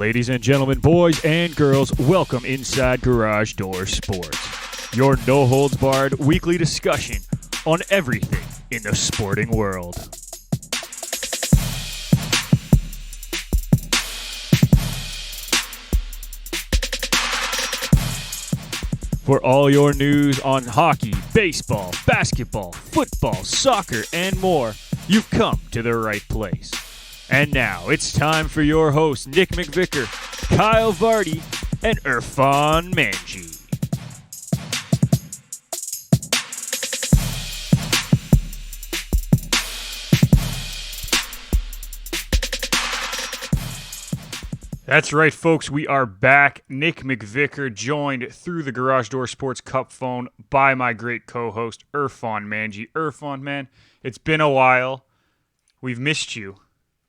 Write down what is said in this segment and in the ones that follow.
Ladies and gentlemen, boys and girls, welcome inside Garage Door Sports, your no-holds-barred weekly discussion on everything in the sporting world. For all your news on hockey, baseball, basketball, football, soccer, and more, you've come to the right place. And now it's time for your hosts, Nick McVicker, Kyle Vardy, and Irfan Manji. That's right, folks. We are back. Nick McVicker, joined through the Garage Door Sports Cup phone by my great co-host, Irfan Manji. Irfan, man, it's been a while. We've missed you,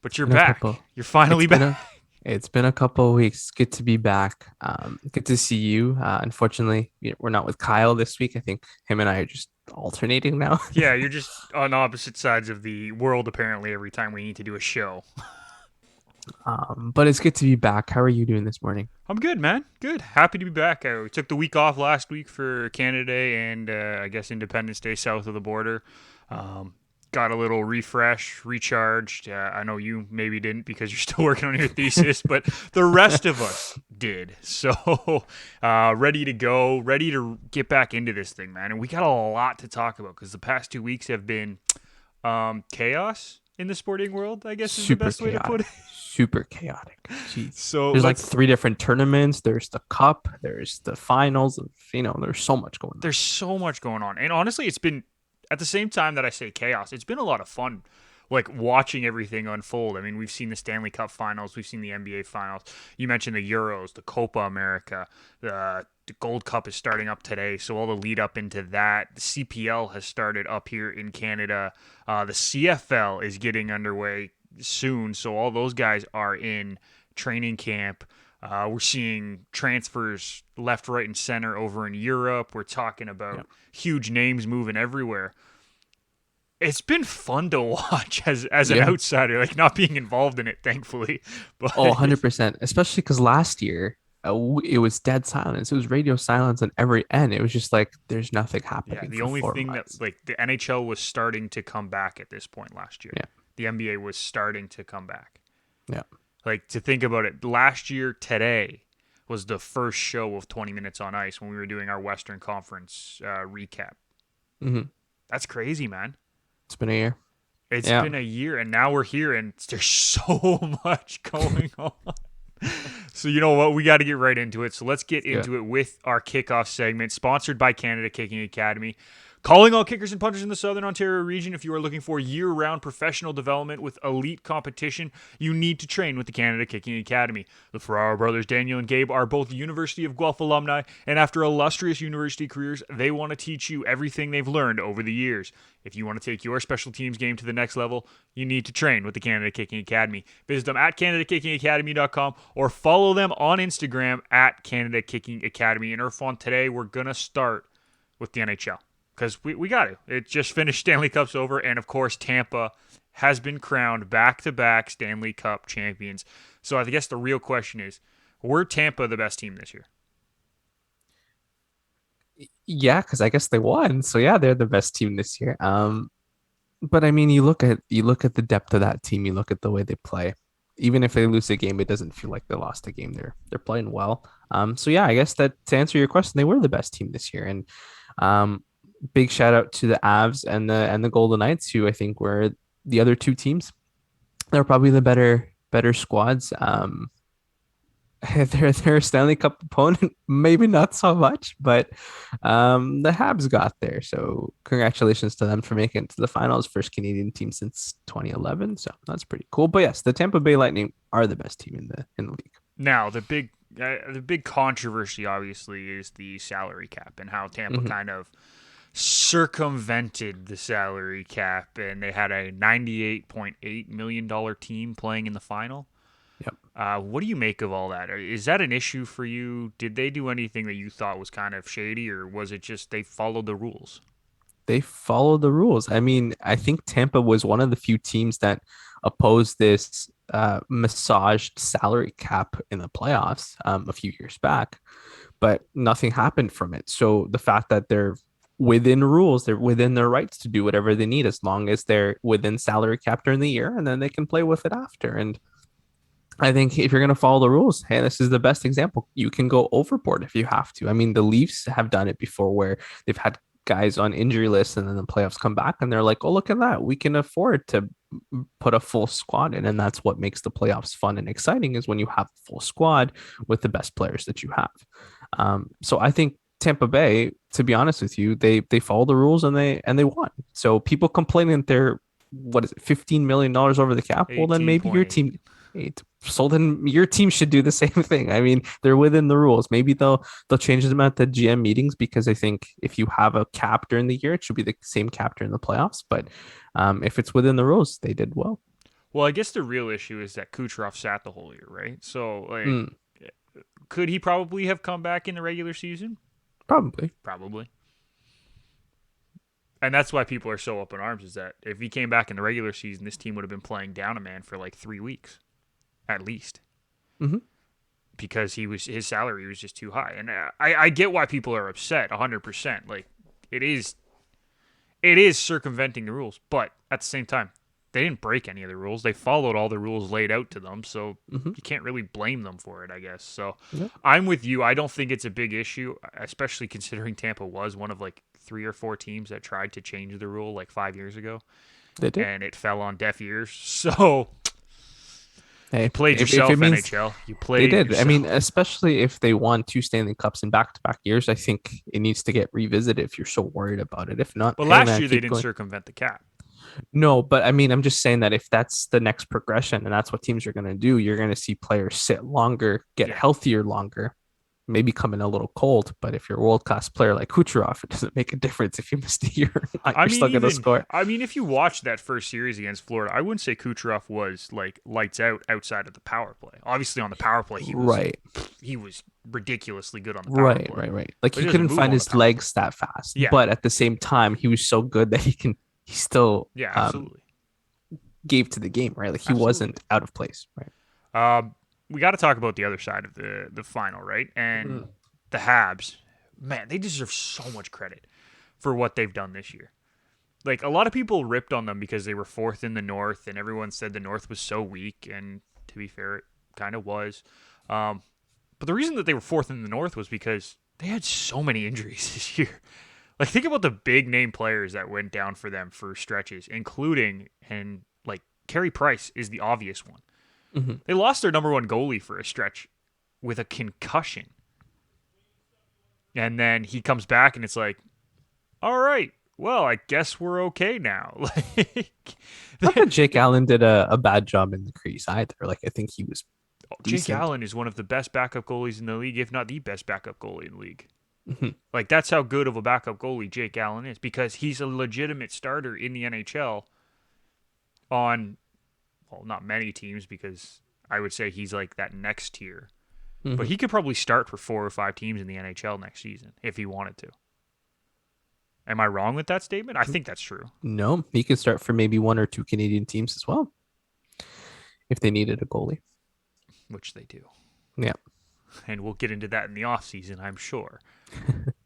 but you're back. You're finally back. It's been a couple of weeks. Good to be back. Good to see you. Unfortunately, we're not with Kyle this week. I think him and I are just alternating now. Yeah, you're just on opposite sides of the world, apparently, every time we need to do a show. But it's good to be back. How are you doing this morning? I'm good, man. Good. Happy to be back. We took the week off last week for Canada Day and I guess Independence Day south of the border. Got a little refresh, recharged. I know you maybe didn't because you're still working on your thesis, but the rest of us did. So ready to go, ready to get back into this thing, man. And we got a lot to talk about because the past 2 weeks have been chaos in the sporting world, I guess is the best way to put it. Super chaotic. Jeez. So there's like 3 different tournaments. There's the cup. There's the finals. There's so much going on. There's so much going on. And honestly, it's been, at the same time that I say chaos, it's been a lot of fun, like watching everything unfold. I mean, we've seen the Stanley Cup Finals. We've seen the NBA Finals. You mentioned the Euros, the Copa America. The Gold Cup is starting up today, so all the lead up into that. The CPL has started up here in Canada. The CFL is getting underway soon, so all those guys are in training camp. We're seeing transfers left, right, and center over in Europe. We're talking about huge names moving everywhere. It's been fun to watch as an outsider, like not being involved in it, thankfully. But 100%, especially because last year it was dead silence. It was radio silence on every end. It was just like there's nothing happening. Yeah, the only thing that like the NHL was starting to come back at this point last year. Yeah. The NBA was starting to come back. Yeah. Like, to think about it, last year today was the first show of 20 Minutes on Ice when we were doing our Western Conference recap. Mm-hmm. That's crazy, man. It's been a year. It's been a year, and now we're here, and there's so much going on. So you know what? We got to get right into it. So let's get into it with our kickoff segment, sponsored by Canada Kicking Academy. Calling all kickers and punchers in the Southern Ontario region. If you are looking for year-round professional development with elite competition, you need to train with the Canada Kicking Academy. The Ferraro brothers, Daniel and Gabe, are both University of Guelph alumni, and after illustrious university careers, they want to teach you everything they've learned over the years. If you want to take your special teams game to the next level, you need to train with the Canada Kicking Academy. Visit them at CanadaKickingAcademy.com or follow them on Instagram at Canada Kicking Academy. And Irfan, today we're going to start with the NHL. Because we got to. It just finished. Stanley Cup's over. And, of course, Tampa has been crowned back-to-back Stanley Cup champions. So I guess the real question is, were Tampa the best team this year? Yeah, because I guess they won. So, yeah, they're the best team this year. But, I mean, you look at the depth of that team. You look at the way they play. Even if they lose a game, it doesn't feel like they lost a game. They're playing well. So, yeah, I guess that to answer your question, they were the best team this year. And big shout out to the Avs and the Golden Knights, who I think were the other 2 teams. They're probably the better squads. Their Stanley Cup opponent, maybe not so much, but the Habs got there. So congratulations to them for making it to the finals, first Canadian team since 2011. So that's pretty cool. But yes, the Tampa Bay Lightning are the best team in the league. Now the big controversy obviously is the salary cap and how Tampa kind of circumvented the salary cap, and they had a $98.8 million team playing in the final. Yep. What do you make of all that? Is that an issue for you? Did they do anything that you thought was kind of shady, or was it just they followed the rules? They follow the rules. I mean, I think Tampa was one of the few teams that opposed this massaged salary cap in the playoffs a few years back, but nothing happened from it. So the fact that they're within rules, they're within their rights to do whatever they need as long as they're within salary cap during the year, and then they can play with it after. And I think if you're going to follow the rules, hey, this is the best example. You can go overboard if you have to. I mean, the Leafs have done it before where they've had guys on injury lists and then the playoffs come back and they're like, oh, look at that. We can afford to put a full squad in. And that's what makes the playoffs fun and exciting is when you have a full squad with the best players that you have. So I think Tampa Bay, to be honest with you, they follow the rules and they won. So people complaining that they're what is it, $15 million over the cap? Well, then maybe your 18.8. team. So then your team should do the same thing. I mean, they're within the rules. Maybe they'll change them at the GM meetings because I think if you have a cap during the year, it should be the same cap during the playoffs. But if it's within the rules, they did well. Well, I guess the real issue is that Kucherov sat the whole year, right? So, like, Mm, could he probably have come back in the regular season? probably. Probably. And that's why people are so up in arms is that if he came back in the regular season, this team would have been playing down a man for like 3 weeks, at least, Hmm. because his salary was just too high. And I get why people are upset, 100%. Like it is circumventing the rules, but at the same time, they didn't break any of the rules. They followed all the rules laid out to them, so Hmm. you can't really blame them for it, I guess. So Yeah, I'm with you. I don't think it's a big issue, especially considering Tampa was one of like 3 or 4 teams that tried to change the rule like 5 years ago, they did. and it fell on deaf ears. So Hey, you played if yourself, it means NHL. You they played did. I mean, yourself. especially if they won two Stanley Cups in back-to-back years, I think it needs to get revisited if you're so worried about it. If not, But hey last man, year they keep didn't going. circumvent the cap. No, but I mean, I'm just saying that if that's the next progression and that's what teams are going to do, you're going to see players sit longer, get Yeah. healthier longer, maybe come in a little cold. But if you're a world class player like Kucherov, it doesn't make a difference if you missed a year or not. I You're mean, still going to even score. I mean, if you watch that first series against Florida, I wouldn't say Kucherov was like lights out outside of the power play. Obviously, on the power play, Right, he was ridiculously good on the power right, play, right, right. Like but he he doesn't couldn't move find on the his power play. legs that fast, Yeah, but at the same time, he was so good that he still yeah, absolutely, gave to the game, right? Like he absolutely. wasn't out of place, right? We got to talk about the other side of the final, right? And Mm. the Habs, man, they deserve so much credit for what they've done this year. Like a lot of people ripped on them because they were fourth in the North, and everyone said the North was so weak. And to be fair, it kind of was. Um, but the reason that they were fourth in the North was because they had so many injuries this year. Like think about the big name players that went down for them for stretches, including and like Carey Price is the obvious one. Hmm. They lost their number one goalie for a stretch with a concussion, and then he comes back and it's like, all right, well, I guess we're okay now. Not Like that Jake Allen did a bad job in the crease either. Like I think he was Jake decent. Allen is one of the best backup goalies in the league, if not the best backup goalie in the league. Mhm. Like that's how good of a backup goalie Jake Allen is because he's a legitimate starter in the NHL on well, not many teams because I would say he's like that next tier. But Mhm. he could probably start for 4 or 5 teams in the NHL next season if he wanted to. Am I wrong with that statement? I think that's true, No, he could start for maybe one or two Canadian teams as well if they needed a goalie. which they do. Yeah. And we'll get into that in the offseason, I'm sure.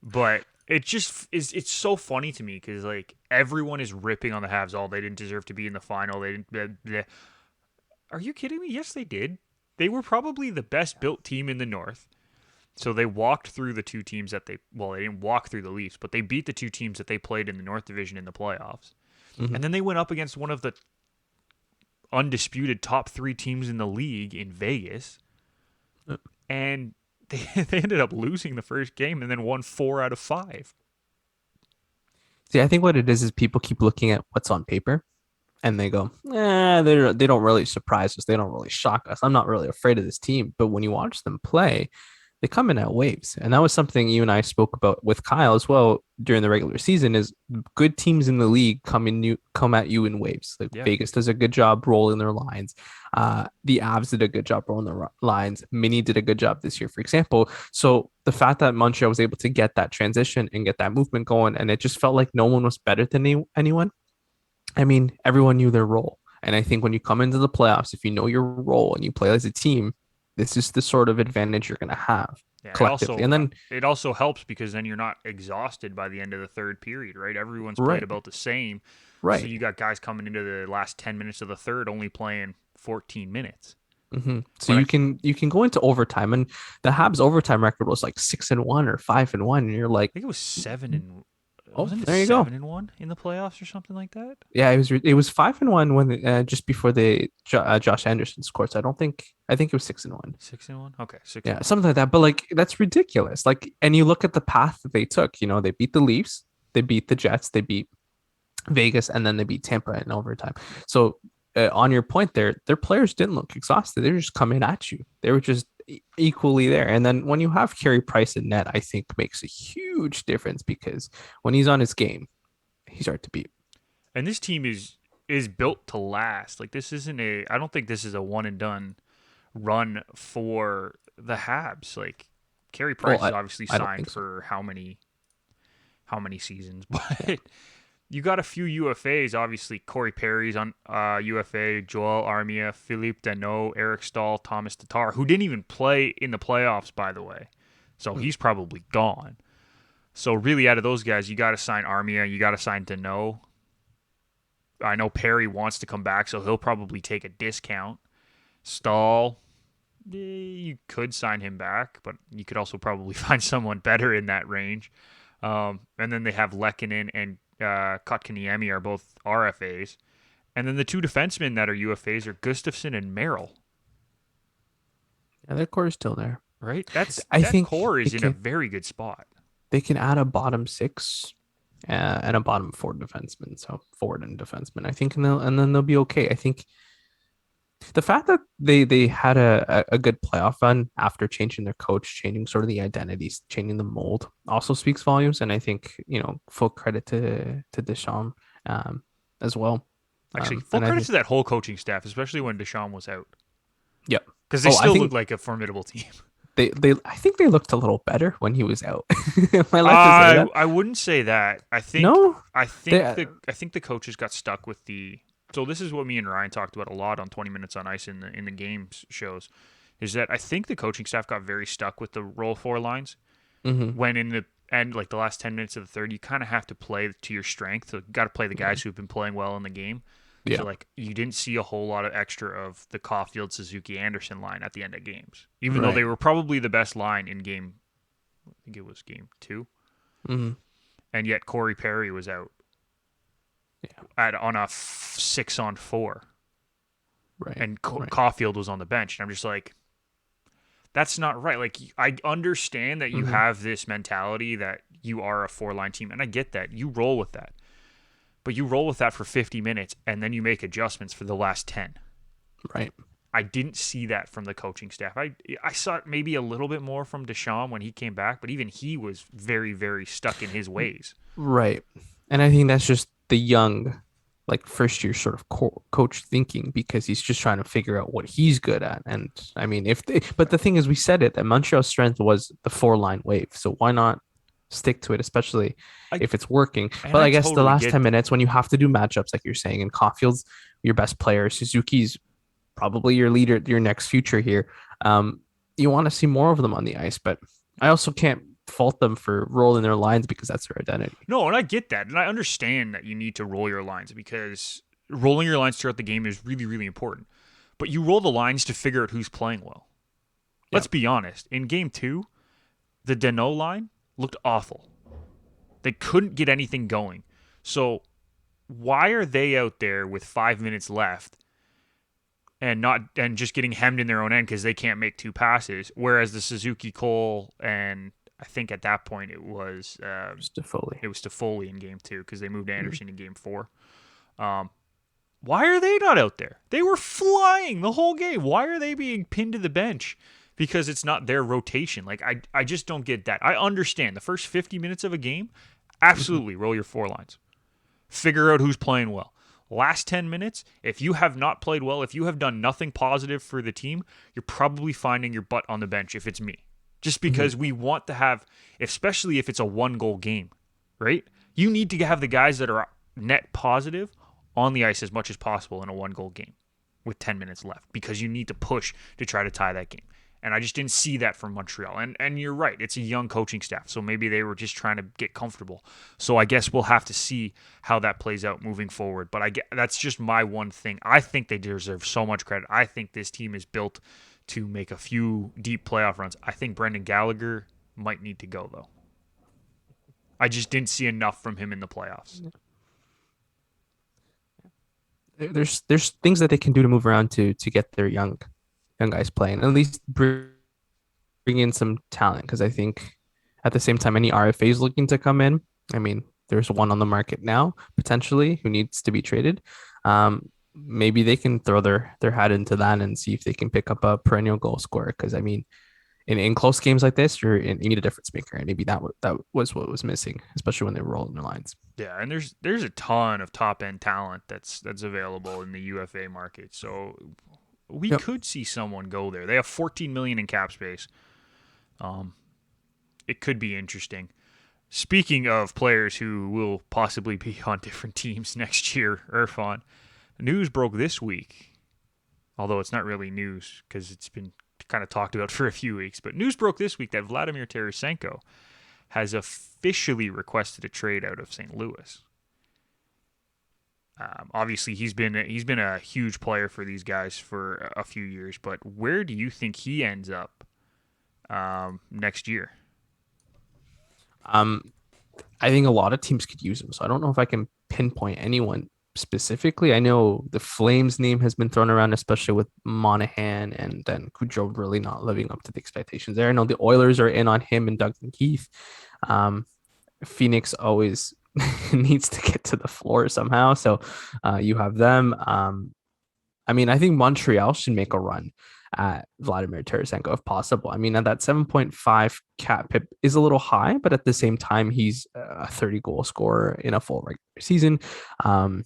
But it just is it's so funny to me because like everyone is ripping on the Habs. All they didn't deserve to be in the final. They didn't. Bleh, bleh. Are you kidding me? Yes, they did. They were probably the best built team in the North. So they walked through the two teams that they didn't walk through the Leafs, but they beat the two teams that they played in the North Division in the playoffs. Mhm. And then they went up against one of the undisputed top 3 teams in the league in Vegas, Uh, and they ended up losing the first game and then won 4 out of 5. See, I think what it is people keep looking at what's on paper and they go, they don't really surprise us. They don't really shock us. I'm not really afraid of this team. But when you watch them play, they come in at waves. And that was something you and I spoke about with Kyle as well during the regular season is good teams in the league come at you in waves. Like Yeah. Vegas does a good job rolling their lines. The Avs did a good job rolling their lines. Mini did a good job this year, for example. So the fact that Montreal was able to get that transition and get that movement going, and it just felt like no one was better than anyone. I mean, everyone knew their role. And I think when you come into the playoffs, if you know your role and you play as a team, this is the sort of advantage you're going to have Yeah, collectively. And then, it also helps because then you're not exhausted by the end of the third period, right? Everyone's played right, about the same. So right. you got guys coming into the last 10 minutes of the third only playing 14 minutes. So But I you can go into overtime, and the Habs overtime record was like 6-1 or 5-1, and you're like, think it was 7 and oh, wasn't it there you go. 7-1 in the playoffs or something like that? Yeah, it was 5-1 when just before the Josh Anderson scored. So I think it was 6-1. 6-1? Okay, 6 Yeah, and 1. something like that. But like that's ridiculous. Like, and you look at the path that they took. They beat the Leafs, they beat the Jets, they beat Vegas, and then they beat Tampa in overtime. So on your point there, their players didn't look exhausted. They were just coming at you. They were just equally there. And then when you have Carey Price in net, I think makes a huge difference because when he's on his game, he's hard to beat. And this team is built to last. Like this isn't a I don't think this is a one and done run for the Habs. Like Carey Well, Price is obviously I don't signed think so. for how many seasons, but you got a few UFAs. Obviously, Corey Perry's on UFA, Joel Armia, Philippe Danault, Eric Stahl, Thomas Tatar, who didn't even play in the playoffs, by the way. So Hmm. he's probably gone. So really, out of those guys, you got to sign Armia, you got to sign Danault. I know Perry wants to come back, so he'll probably take a discount. Stahl, you could sign him back, but you could also probably find someone better in that range. And then they have Lehkonen and Kotkaniemi are both RFAs. And then the two defensemen that are UFAs are Gustafson and Merrill, Yeah, their core is still there. right? I That think core is it in a can very good spot. they can add a bottom six and a bottom four defenseman, so forward and defenseman. I think, and then they'll be okay. I think the fact that they had a good playoff run after changing their coach, changing sort of the identities, changing the mold, also speaks volumes. And I think full credit to Deschamps as well. Actually, full And I credit think to that whole coaching staff, especially when Deschamps was out, yeah. because they Oh, I still look think like a formidable team. they I think they looked a little better when he was out. Am I allowed to say that? I wouldn't say that. No, they I think the coaches got stuck with the. So this is what me and Ryan talked about a lot on 20 Minutes on Ice in the games shows, is that I think the coaching staff got very stuck with the roll four lines hmm when in the end, like the last 10 minutes of the third, you kind of have to play to your strength. So you got to play the guys who've been playing well in the game. So yeah, like you didn't see a whole lot of extra of the Caulfield, Suzuki, Anderson line at the end of games, even though they right. were probably the best line in game. I think it was game 2, hmm and yet Corey Perry was out Yeah, on a 6-on-4, right, and right. Caulfield was on the bench, and I'm just like, that's not right. Like I understand that you hmm have this mentality that you are a 4-line team, and I get that you roll with that, but you roll with that for 50 minutes, and then you make adjustments for the last 10. Right. I didn't see that from the coaching staff. I saw it maybe a little bit more from Deschamps when he came back, but even he was very, very stuck in his ways. Right. And I think that's just the young, like first year sort of coach thinking because he's just trying to figure out what he's good at. And I mean, but the thing is, we said it that Montreal's strength was the 4-line wave. So why not stick to it, especially I if it's working? and But I I guess the totally last get 10 that. minutes when you have to do matchups, like you're saying, and Caulfield's your best player, Suzuki's probably your leader, your next future here. Um, you want to see more of them on the ice, but I also can't fault them for rolling their lines because that's their identity. No, and I get that, and I understand that you need to roll your lines because rolling your lines throughout the game is really, really important. But you roll the lines to figure out who's playing well. Yeah. Let's be honest. In game 2, the Danault line looked awful. They couldn't get anything going. So why are they out there with 5 minutes left and just getting hemmed in their own end because they can't make two passes? Whereas the Suzuki Cole and I think at that point Just to fully. it was Toffoli in game 2 because they moved Mhm. Anderson in game 4. Um, why are they not out there? They were flying the whole game. Why are they being pinned to the bench? because it's not their rotation. Like I just don't get that. I understand the first 50 minutes of a game, Mhm. absolutely roll your four lines. Figure out who's playing well. Last 10 minutes, if you have not played well, if you have done nothing positive for the team, you're probably finding your butt on the bench if it's me. Just Mhm. because we want to have, especially if it's a one goal game, right? You need to have the guys that are net positive on the ice as much as possible in a one goal game with 10 minutes left because you need to push to try to tie that game. And I just didn't see that from Montreal. And you're right, it's a young coaching staff, so maybe they were just trying to get comfortable. So I guess we'll have to see how that plays out moving forward. But I get that's just my one thing. I think they deserve so much credit. I think this team is built to make a few deep playoff runs. I think Brendan Gallagher might need to go though. I just didn't see enough from him in the playoffs. There's things that they can do to move around to get their young guys playing. At least bring in some talent because I think at the same time any RFA is looking to come in. I mean, there's one on the market now potentially who needs to be traded. Maybe they can throw their hat into that and see if they can pick up a perennial goal scorer. Because I mean, in close games like this, you need a difference maker, and maybe that was what was missing, especially when they were rolling their lines. Yeah, and there's a ton of top end talent that's available in the UFA market. So we Yep. could see someone go there. They have 14 million in cap space. Um, it could be interesting. Speaking of players who will possibly be on different teams next year, Irfan, news broke this week. Although it's not really news because it's been kind of talked about for a few weeks, but news broke this week that Vladimir Tarasenko has officially requested a trade out of St. Louis. Obviously, he's been a huge player for these guys for a few years, but where do you think he ends up next year? Um, I think a lot of teams could use him. So I don't know if I can pinpoint anyone specifically. I know the Flames name has been thrown around, especially with Monahan and then Cujo really not living up to the expectations there. I know the Oilers are in on him and Duncan Keith. Um, Phoenix always needs to get to the floor somehow. So you have them. I mean, I think Montreal should make a run at Vladimir Tarasenko if possible. I mean, at that 7.5 cap hit is a little high, but at the same time, he's a 30 goal scorer in a full regular season. Um,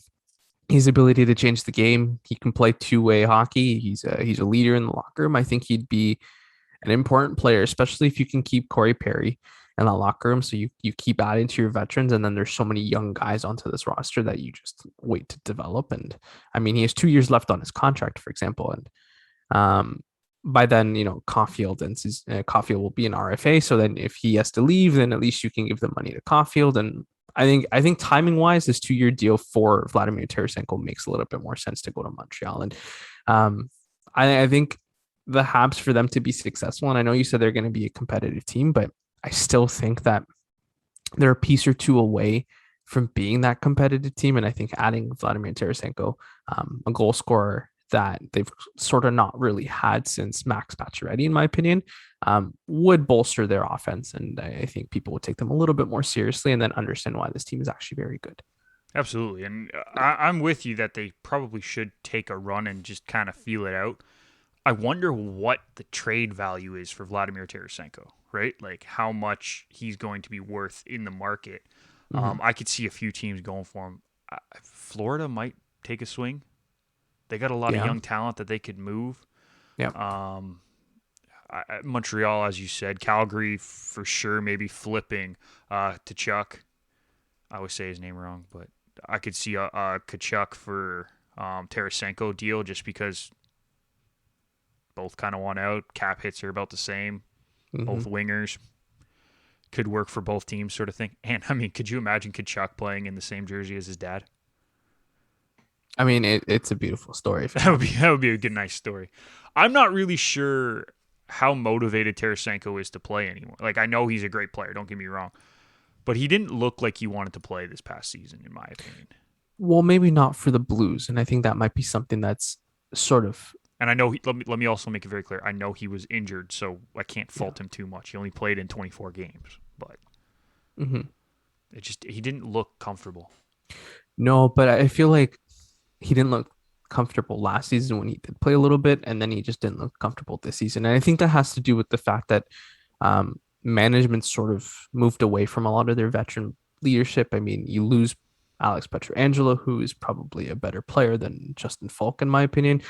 his ability to change the game, he can play two-way hockey. He's a leader in the locker room. I think he'd be an important player, especially if you can keep Corey Perry in that locker room. So you keep adding to your veterans, and then there's so many young guys onto this roster that you just wait to develop. And I mean, he has 2 years left on his contract, for example, and um, by then, Caulfield and Caulfield will be an RFA. So then, if he has to leave, then at least you can give the money to Caulfield. And I think timing wise, this 2 year deal for Vladimir Tarasenko makes a little bit more sense to go to Montreal. And um, I think the Habs for them to be successful. And I know you said they're going to be a competitive team, but I still think that they're a piece or two away from being that competitive team. And I think adding Vladimir Tarasenko, a goal scorer that they've sort of not really had since Max Pacioretty, in my opinion, would bolster their offense. And I think people would take them a little bit more seriously and then understand why this team is actually very good. Absolutely, and I'm with you that they probably should take a run and just kind of feel it out. I wonder what the trade value is for Vladimir Tarasenko, right? Like how much he's going to be worth in the market. Mm-hmm. I could see a few teams going for him. Florida might take a swing. They got a lot of Yeah. young talent that they could move. Yeah. Um, Montreal, as you said, Calgary for sure, maybe flipping to Chuck. I always say his name wrong, but I could see a Kachuk for Tarasenko deal just because both kind of want out. Cap hits are about the same. Mm-hmm. Both wingers could work for both teams, sort of thing. And I mean, could you imagine Kachuk playing in the same jersey as his dad? I mean, it's a beautiful story for That would him. be that would be a good nice story. I'm not really sure how motivated Tarasenko is to play anymore. Like I know he's a great player, don't get me wrong, but he didn't look like he wanted to play this past season, in my opinion. Well, maybe not for the Blues. And I think that might be something that's sort of, And I know let me also make it very clear. I know he was injured, so I can't yeah. fault him too much. He only played in 24 games, but Mm-hmm. he didn't look comfortable. No, but I feel like he didn't look comfortable last season when he did play a little bit, and then he just didn't look comfortable this season. And I think that has to do with the fact that management sort of moved away from a lot of their veteran leadership. I mean, you lose Alex Pietrangelo, who is probably a better player than Justin Falk, in my opinion.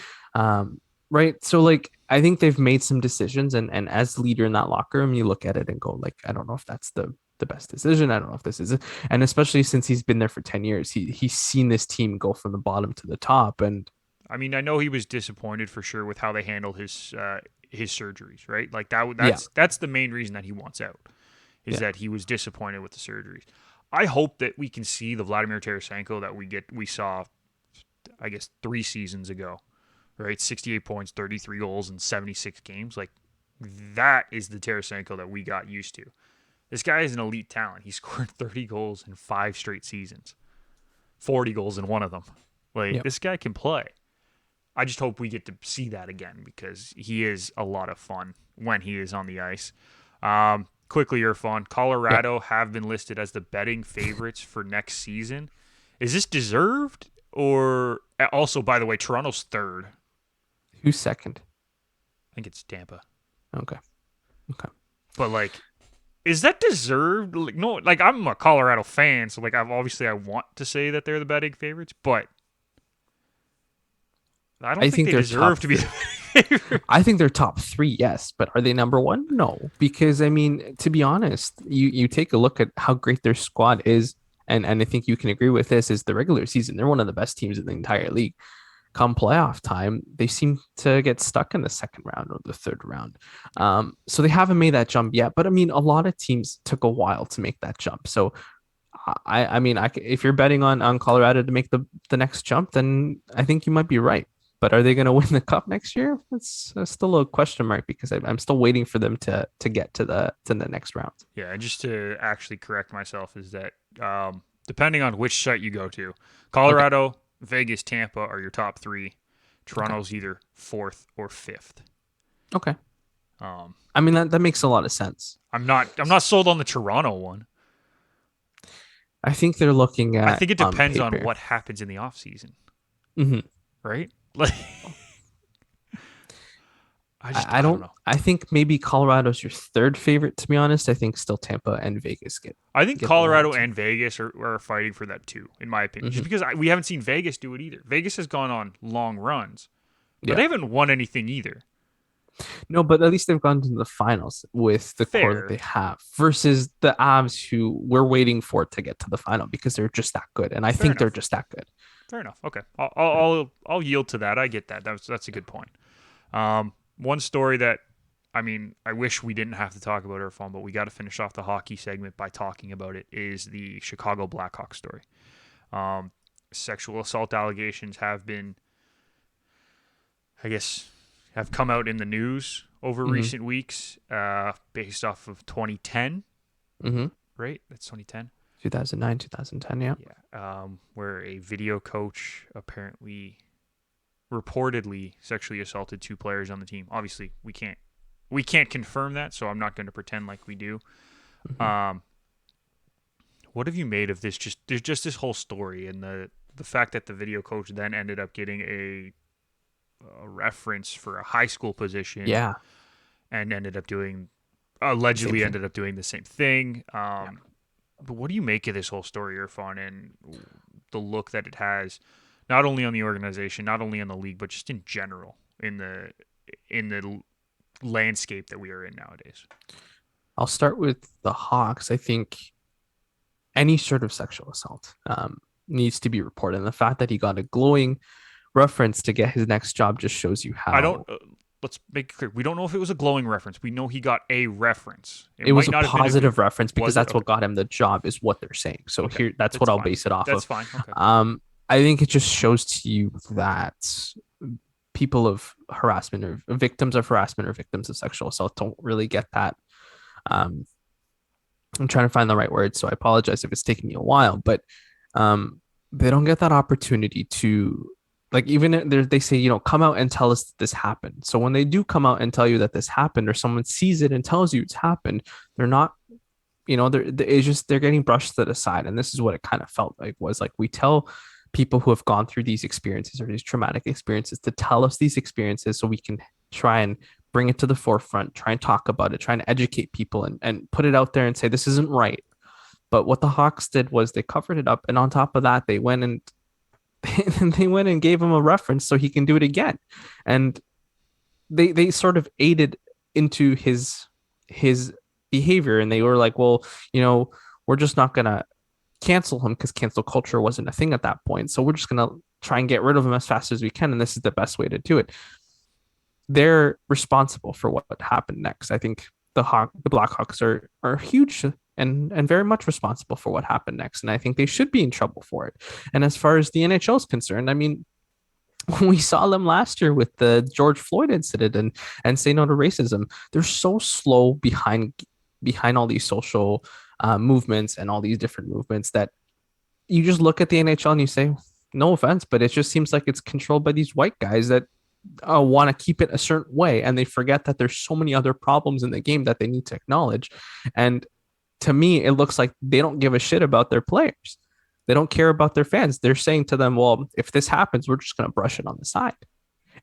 Right. So like I think they've made some decisions, and as leader in that locker room, you look at it and go, like, I don't know if that's the best decision. I don't know if this is it. And especially since he's been there for 10 years, he's seen this team go from the bottom to the top. And I mean, I know he was disappointed for sure with how they handled his surgeries, right? Like yeah, that's the main reason that he wants out, is yeah. that he was disappointed with the surgeries. I hope that we can see the Vladimir Tarasenko that we saw, I guess, 3 seasons ago, right? 68 points, 33 goals in 76 games. Like, that is the Tarasenko that we got used to. This guy is an elite talent. He scored 30 goals in 5 straight seasons, 40 goals in one of them. Like, Yeah. this guy can play. I just hope we get to see that again, because he is a lot of fun when he is on the ice. Quickly, Irfan, Yeah. Colorado have been listed as the betting favorites for next season. Is this deserved? Or also, by the way, Toronto's third. Who's second? I think it's Tampa. Okay. Okay. But like, is that deserved? Like, no, like, I'm a Colorado fan, so like, I want to say that they're the betting favorites, but I don't I think think they they're deserve top to be the favorite. I think they're top three, yes, but are they number one? No, because I mean, to be honest, you take a look at how great their squad is, and I think you can agree with this. Is the regular season they're one of the best teams in the entire league. Come playoff time, they seem to get stuck in the second round or the third round. So they haven't made that jump yet. But I mean, a lot of teams took a while to make that jump. So I mean, if you're betting on Colorado to make the next jump, then I think you might be right. But are they going to win the cup next year? It's still a question mark, because I'm still waiting for them to get to the next round. Yeah, and just to actually correct myself, is that depending on which site you go to, Okay. Colorado, Vegas, Tampa are your top three. Okay. Toronto's either fourth or fifth. Okay. Um, I mean, that makes a lot of sense. I'm not sold on the Toronto one. I think they're looking I at think it on depends on paper. what happens in the offseason, Mhm. right? Like, I I don't don't. know. I think maybe Colorado's your third favorite. To be honest, I think still Tampa and Vegas I think get the one or Colorado two. and Vegas are fighting for that too, in my opinion. Just Mhm. because we haven't seen Vegas do it either. Vegas has gone on long runs, but Yeah. they haven't won anything either. No, but at least they've gone to the finals with the core that Fair. they have versus the Avs, who we're waiting for to get to the final because they're just that good. And I Fair think they're enough. just that good. Fair enough. Okay, I'll yield to that. I get that. That's a good point. One story that, I mean, I wish we didn't have to talk about Irfan, but we got to finish off the hockey segment by talking about it, is the Chicago Blackhawks story. Um, Sexual assault allegations have been, I guess, have come out in the news over Mm-hmm. recent weeks, based off of 2010, Mm-hmm. right? That's 2010. 2009, 2010. Yeah. Yeah. Where a video coach apparently reportedly sexually assaulted 2 players on the team. Obviously, we can't confirm that, so I'm not going to pretend like we do. Mm-hmm. Um, what have you made of this? There's just this whole story, and the fact that the video coach then ended up getting a reference for a high school position, Yeah. and Same allegedly thing. ended up doing the same thing. Yeah. But what do you make of this whole story, Irfan, and the look that it has, not only on the organization, not only on the league, but just in general in the landscape that we are in nowadays? I'll start with the Hawks. I think any sort of sexual assault needs to be reported. And the fact that he got a glowing reference to get his next job just shows you I don't. how Let's make it clear. We don't know if it was a glowing reference. We know he got a reference. It it was might a not have been a positive good. reference because Was it? that's Okay. what got him the job, is what they're saying. So Okay. here, that's That's what I'll fine. base it off That's of. fine. Okay. I think it just shows to you that people of harassment or victims of harassment or victims of sexual assault don't really get that. Um, I'm trying to find the right word, so I apologize if it's taking me a while, but they don't get that opportunity to, like, even they say, come out and tell us that this happened. So when they do come out and tell you that this happened, or someone sees it and tells you it's happened, they're not, it's just they're getting brushed to the side. And this is what it kind of felt like, was like, we tell people who have gone through these experiences or these traumatic experiences to tell us these experiences so we can try and bring it to the forefront, try and talk about it, try and educate people and put it out there and say this isn't right. But what the Hawks did was they covered it up, and on top of that, they went and they went and gave him a reference so he can do it again. And they sort of aided into his behavior, and they were like, well, we're just not gonna cancel him because cancel culture wasn't a thing at that point. So we're just gonna try and get rid of him as fast as we can, and this is the best way to do it. They're responsible for what happened next. I think the Blackhawks are huge and very much responsible for what happened next, and I think they should be in trouble for it. And as far as the NHL is concerned, I mean, we saw them last year with the George Floyd incident and say no to racism. They're so slow behind all these social movements and all these different movements that you just look at the NHL and you say, no offense, but it just seems like it's controlled by these white guys that want to keep it a certain way, and they forget that there's so many other problems in the game that they need to acknowledge. And to me, it looks like they don't give a shit about their players. They don't care about their fans. They're saying to them, well, if this happens, we're just going to brush it on the side.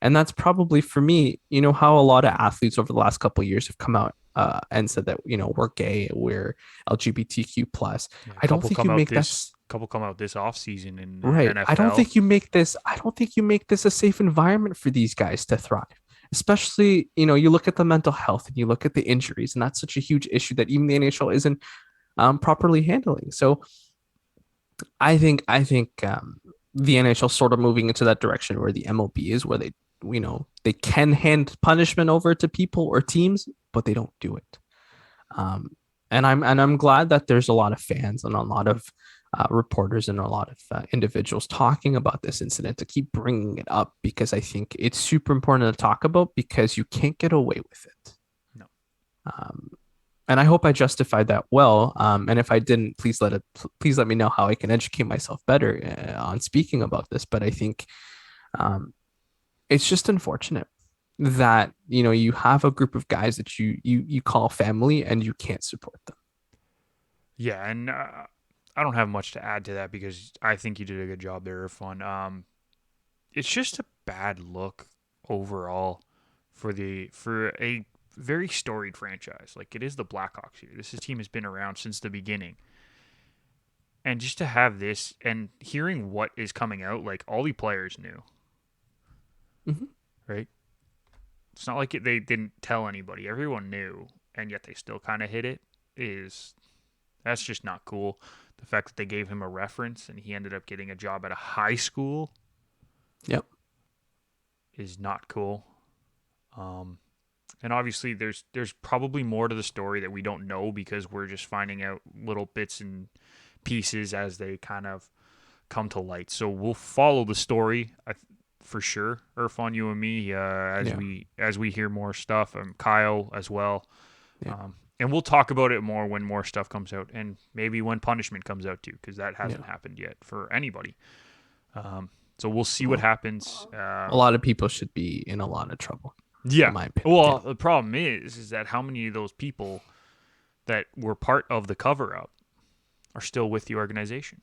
And that's probably, for me, how a lot of athletes over the last couple of years have come out and said that, we're gay, we're LGBTQ plus. Yeah, I don't think you make this. Couple come out this offseason in right. NFL. I don't think you make this a safe environment for these guys to thrive. Especially, you look at the mental health and you look at the injuries, and that's such a huge issue that even the NHL isn't properly handling. So I think the NHL sort of moving into that direction where the MLB is, where they can hand punishment over to people or teams, but they don't do it. And I'm glad that there's a lot of fans and a lot of reporters and a lot of individuals talking about this incident to keep bringing it up, because I think it's super important to talk about, because you can't get away with it. No. And I hope I justified that well. And if I didn't, please let me know how I can educate myself better on speaking about this. But I think it's just unfortunate that you have a group of guys that you call family and you can't support them. Yeah, and I don't have much to add to that because I think you did a good job there, Irfan. It's just a bad look overall for a very storied franchise. Like, it is the Blackhawks here. This team has been around since the beginning. And just to have this and hearing what is coming out, like, all the players knew. Mm-hmm. Right? It's not like they didn't tell anybody. Everyone knew, and yet they still kind of hid it. That's just not cool. The fact that they gave him a reference and he ended up getting a job at a high school. Yep. Is not cool. And obviously there's probably more to the story that we don't know because we're just finding out little bits and pieces as they kind of come to light. So we'll follow the story for sure. Irfan, you and me, as we hear more stuff. Kyle as well. Yeah. And we'll talk about it more when more stuff comes out, and maybe when punishment comes out too, because that hasn't happened yet for anybody. So we'll see what happens. A lot of people should be in a lot of trouble. Yeah. In my opinion. Well, the problem is that how many of those people that were part of the cover-up are still with the organization?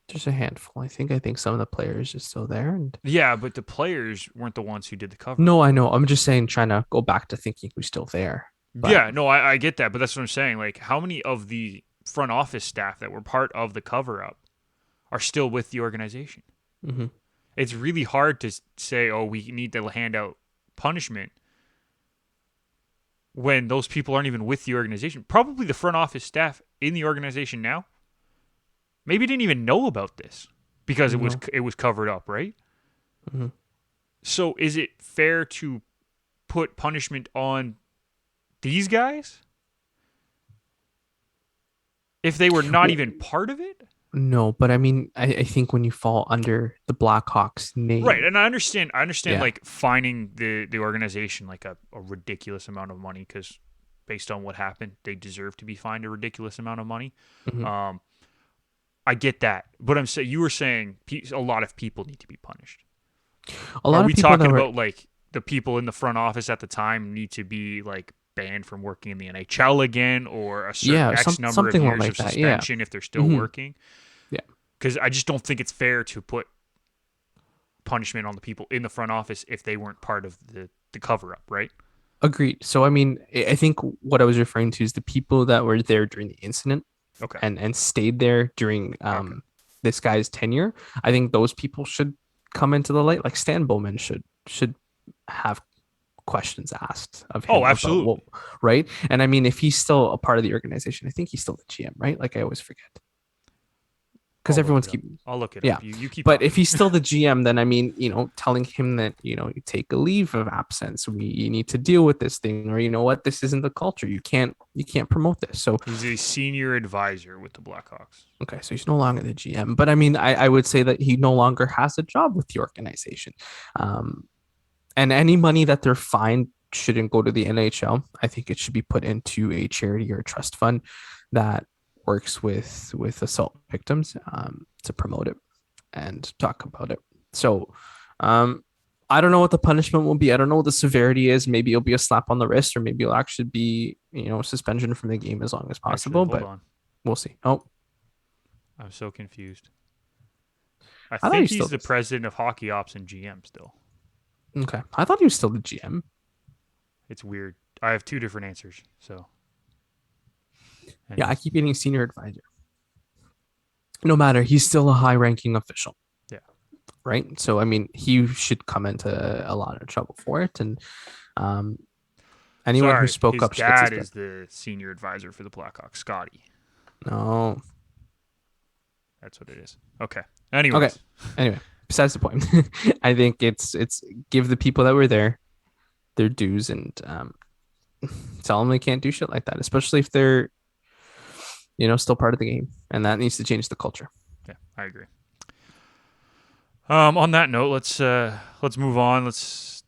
Just a handful. I think some of the players are still there. Yeah, but the players weren't the ones who did the cover-up. No, I know. I'm just saying, trying to go back to thinking who's still there. But, yeah, no, I get that, but that's what I'm saying. Like, how many of the front office staff that were part of the cover-up are still with the organization? Mm-hmm. It's really hard to say, oh, we need to hand out punishment when those people aren't even with the organization. Probably the front office staff in the organization now maybe didn't even know about this because it was covered up, right? Mm-hmm. So is it fair to put punishment on these guys if they were not even part of it? No, but I mean, I think when you fall under the Blackhawks name, right? And I understand Yeah. like fining the organization like a ridiculous amount of money because based on what happened, they deserve to be fined a ridiculous amount of money. Mhm. I get that, but you were saying a lot of people need to be punished. a lot Are of we people talking that were, about like the people in the front office at the time need to be like banned from working in the NHL again, or a certain X number of something years like of that, yeah. suspension if they're still Mhm. working? Yeah. because I just don't think it's fair to put punishment on the people in the front office if they weren't part of the cover up, right? Agreed. So I mean, I think what I was referring to is the people that were there during the incident Okay. and stayed there during Okay. this guy's tenure. I think those people should come into the light. Like Stan Bowman should have questions asked of him Oh, about absolutely. what, right? And I mean, if he's still a part of the organization, I think he's still the GM, right? Like I always forget because I'll look everyone's it up. keeping I'll look it yeah. up. You keep But talking. if he's still the GM, then I mean, telling him that, you take a leave of absence. You need to deal with this thing, or you know what, this isn't the culture. You can't promote this. So He's a senior advisor with the Blackhawks. okay, so he's no longer the GM. But I mean, I would say that he no longer has a job with the organization. And any money that they're fined shouldn't go to the NHL. I think it should be put into a charity or a trust fund that works with assault victims to promote it and talk about it. So I don't know what the punishment will be. I don't know what the severity is. Maybe it'll be a slap on the wrist, or maybe it'll actually be, suspension from the game as long as possible. Actually, hold But on. we'll see. Oh, I'm so confused. I I thought think he he's still the president of hockey ops and GM still. okay. I thought he was still the GM. It's weird. I have two different answers. So. Yeah, I Anyways. keep getting senior advisor. No matter, he's still a high-ranking official. Yeah. Right. So I mean, he should come into a lot of trouble for it, and anyone who Sorry, spoke his up gets his dad is the senior advisor for the Blackhawks, Scotty. no. That's what it is. Okay. Anyways. Okay. Anyway, besides the point, I think it's give the people that were there their dues and tell them they can't do shit like that, especially if they're still part of the game, and that needs to change the culture. Yeah, I agree. On that note, let's move on.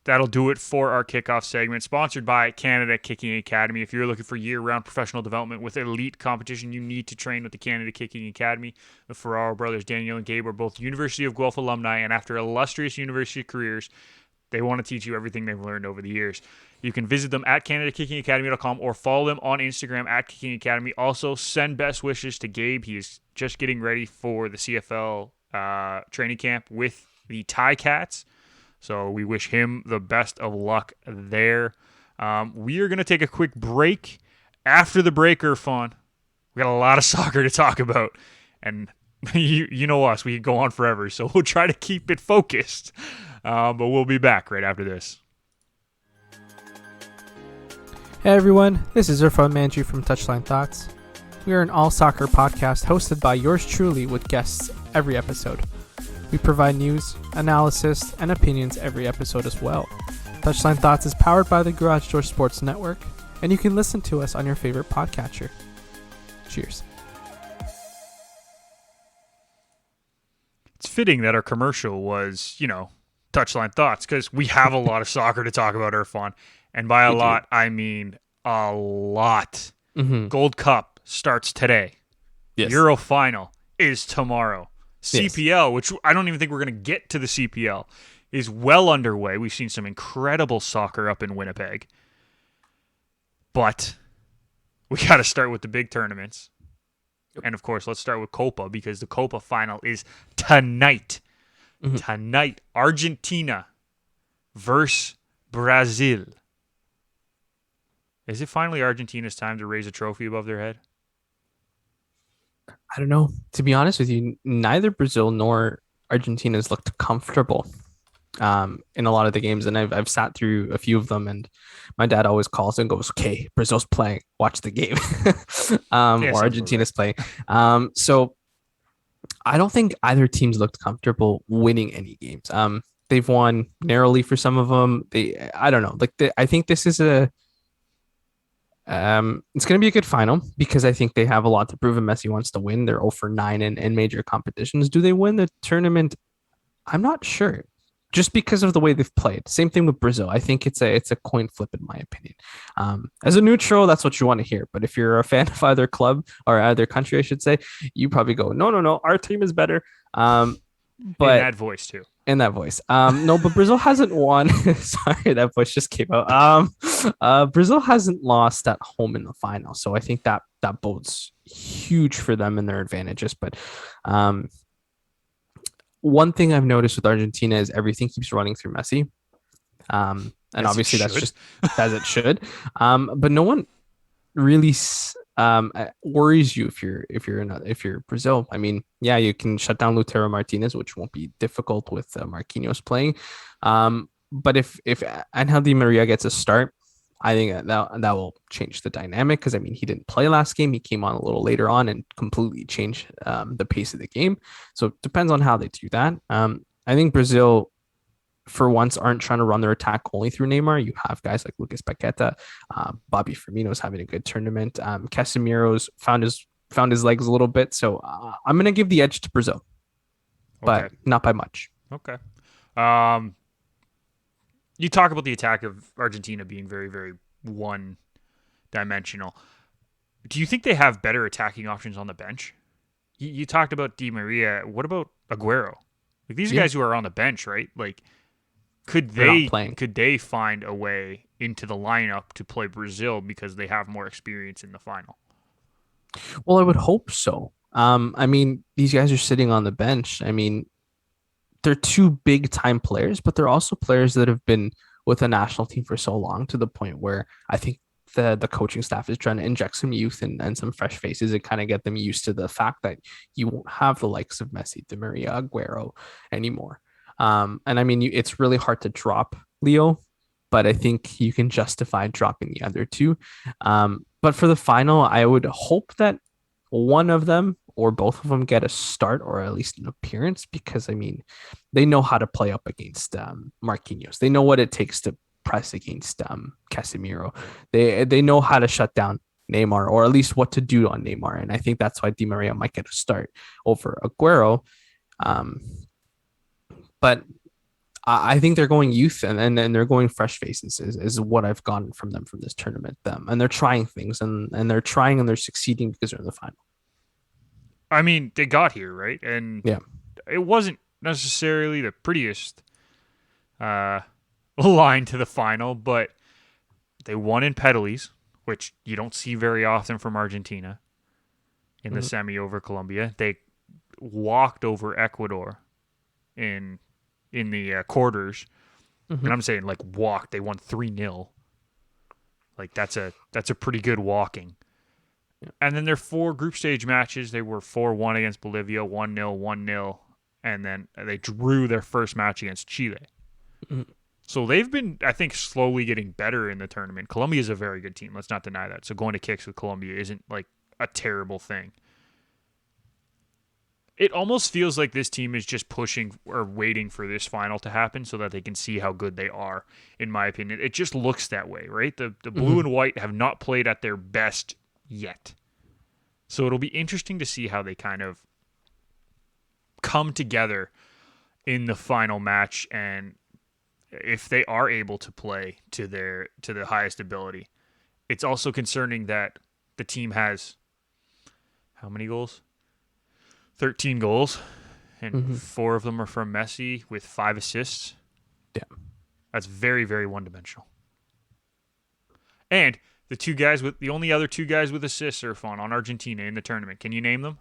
That'll do it for our kickoff segment. Sponsored by Canada Kicking Academy. If you're looking for year-round professional development with elite competition, you need to train with the Canada Kicking Academy. The Ferraro brothers, Daniel and Gabe, are both University of Guelph alumni, and after illustrious university careers, they want to teach you everything they've learned over the years. You can visit them at CanadaKickingAcademy.com or follow them on Instagram at Kicking Academy. Also, send best wishes to Gabe. He is just getting ready for the CFL training camp with the Ticats. So we wish him the best of luck there. We are going to take a quick break. After the break, Irfan, we got a lot of soccer to talk about. And you know us, we could go on forever. So we'll try to keep it focused. But we'll be back right after this. Hey everyone, this is Irfan Manju from Touchline Thoughts. We are an all-soccer podcast hosted by yours truly with guests every episode. We provide news, analysis, and opinions every episode as well. Touchline Thoughts is powered by the Garage Door Sports Network, and you can listen to us on your favorite podcatcher. Cheers. It's fitting that our commercial was, Touchline Thoughts, because we have a lot of soccer to talk about, Irfan. And by a lot, I mean a lot. Mm-hmm. Gold Cup starts today. Yes. Euro Final is tomorrow. Yes. CPL, which I don't even think we're going to get to the CPL, is well underway. We've seen some incredible soccer up in Winnipeg. But we got to start with the big tournaments. And, of course, let's start with Copa, because the Copa Final is tonight. Mm-hmm. Tonight, Argentina versus Brazil. Is it finally Argentina's time to raise a trophy above their head? I don't know. To be honest with you, neither Brazil nor Argentina has looked comfortable in a lot of the games, and I've sat through a few of them, and my dad always calls and goes, "Okay, Brazil's playing. Watch the game," or Argentina's playing. So I don't think either team's looked comfortable winning any games. They've won narrowly for some of them. I don't know. I think this is it's going to be a good final because I think they have a lot to prove, and Messi wants to win. They're 0 for 9 in major competitions. Do they win the tournament? I'm not sure. Just because of the way they've played. Same thing with Brazil. I think it's a coin flip in my opinion. As a neutral, that's what you want to hear. But if you're a fan of either club or either country, I should say, you probably go, no, our team is better. But in that voice too. In that voice. No, but Brazil hasn't won. Sorry, that voice just came out. Brazil hasn't lost at home in the final. So I think that bodes huge for them and their advantages. But one thing I've noticed with Argentina is everything keeps running through Messi. And As it obviously that's should. just as it should. But no one really worries you if you're Brazil. I mean, yeah, you can shut down Lautaro Martinez, which won't be difficult with Marquinhos playing. But if Angel Di Maria gets a start, I think that will change the dynamic because I mean he didn't play last game. He came on a little later on and completely changed the pace of the game. So it depends on how they do that. I think Brazil for once aren't trying to run their attack only through Neymar. You have guys like Lucas Paqueta, Bobby Firmino's having a good tournament. Casemiro's found his legs a little bit. So I'm gonna give the edge to Brazil, but not by much. Okay. You talk about the attack of Argentina being very, very one-dimensional. Do you think they have better attacking options on the bench? You talked about Di Maria. What about Aguero? Like these are guys who are on the bench, right? Like, could they find a way into the lineup to play Brazil because they have more experience in the final? Well, I would hope so. I mean, these guys are sitting on the bench. I mean, they're two big time players, but they're also players that have been with the national team for so long to the point where I think the coaching staff is trying to inject some youth and some fresh faces and kind of get them used to the fact that you won't have the likes of Messi, Di Maria, Aguero anymore. And I mean, it's really hard to drop Leo, but I think you can justify dropping the other two. But for the final, I would hope that one of them or both of them get a start or at least an appearance because I mean they know how to play up against Marquinhos. They know what it takes to press against Casemiro. They know how to shut down Neymar or at least what to do on Neymar, and I think that's why Di Maria might get a start over Aguero. But I think they're going youth and they're going fresh faces is what I've gotten from them from this tournament. And they're trying things and they're trying and they're succeeding because they're in the final. I mean, they got here, right? And yeah, it wasn't necessarily the prettiest line to the final, but they won in penalties, which you don't see very often from Argentina in the semi over Colombia. They walked over Ecuador in the quarters. And I'm saying like walked. They won 3-0. Like that's a pretty good walking. Yeah. And then their 4 group stage matches, they were 4-1 against Bolivia, 1-0, 1-0, and then they drew their first match against Chile. So they've been, I think, slowly getting better in the tournament. Colombia is a very good team. Let's not deny that. So going to kicks with Colombia isn't like a terrible thing. It almost feels like this team is just pushing or waiting for this final to happen so that they can see how good they are, in my opinion. It just looks that way, right? The blue and white have not played at their best yet. So it'll be interesting to see how they kind of come together in the final match and if they are able to play to their highest ability. It's also concerning that the team has how many goals? 13 goals, and 4 of them are from Messi with 5 assists. Yeah. That's very, very one-dimensional. And the only other 2 guys with assists are Irfan on Argentina in the tournament. Can you name them?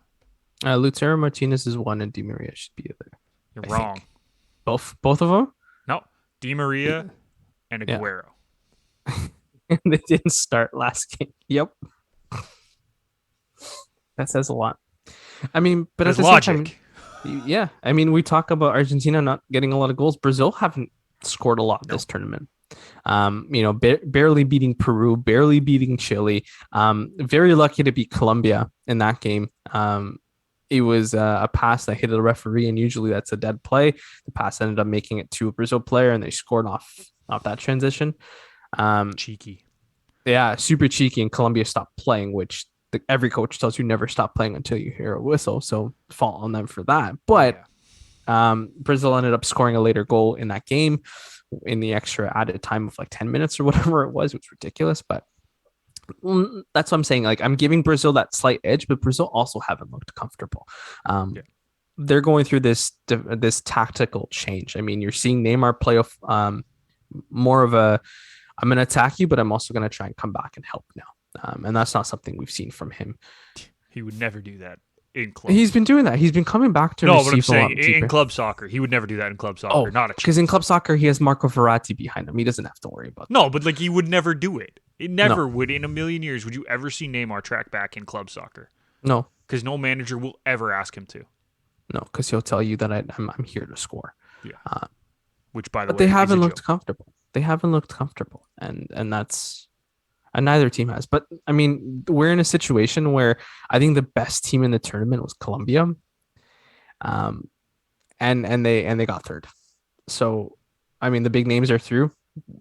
Lautaro Martinez is 1 and Di Maria should be there. You're wrong. Both of them? No. Di Maria and Aguero. Yeah. They didn't start last game. Yep. That says a lot. I mean, but there's at the logic. Same time, yeah. I mean, we talk about Argentina not getting a lot of goals. Brazil haven't scored a lot this tournament. Barely beating Peru, barely beating Chile. Very lucky to beat Colombia in that game. It was a pass that hit the referee, and usually that's a dead play. The pass ended up making it to a Brazil player, and they scored off that transition. Cheeky. Yeah, super cheeky, and Colombia stopped playing, which every coach tells you never stop playing until you hear a whistle. So fault on them for that. But Brazil ended up scoring a later goal in that game in the extra added time of like 10 minutes or whatever it was. It was ridiculous, but that's what I'm saying. Like, I'm giving Brazil that slight edge, but Brazil also haven't looked comfortable. They're going through this tactical change. I mean, you're seeing Neymar play more of a, I'm going to attack you, but I'm also going to try and come back and help now. And that's not something we've seen from him. He would never do that in club. He's been doing that. He's been coming back to no, receive but I'm a lot saying cheaper. in club soccer, he would never do that in club soccer. Oh, Not a chance. because in club soccer he has Marco Verratti behind him. He doesn't have to worry about that. No, but like he would never do it. It never would in a million years would you ever see Neymar track back in club soccer. No, Because no manager will ever ask him to. no, because he'll tell you that I'm here to score. Yeah. Which, by the But way, they is a haven't looked joke. comfortable. They haven't looked comfortable, and neither team has. But I mean, we're in a situation where I think the best team in the tournament was Colombia, and they got third. So, I mean, the big names are through.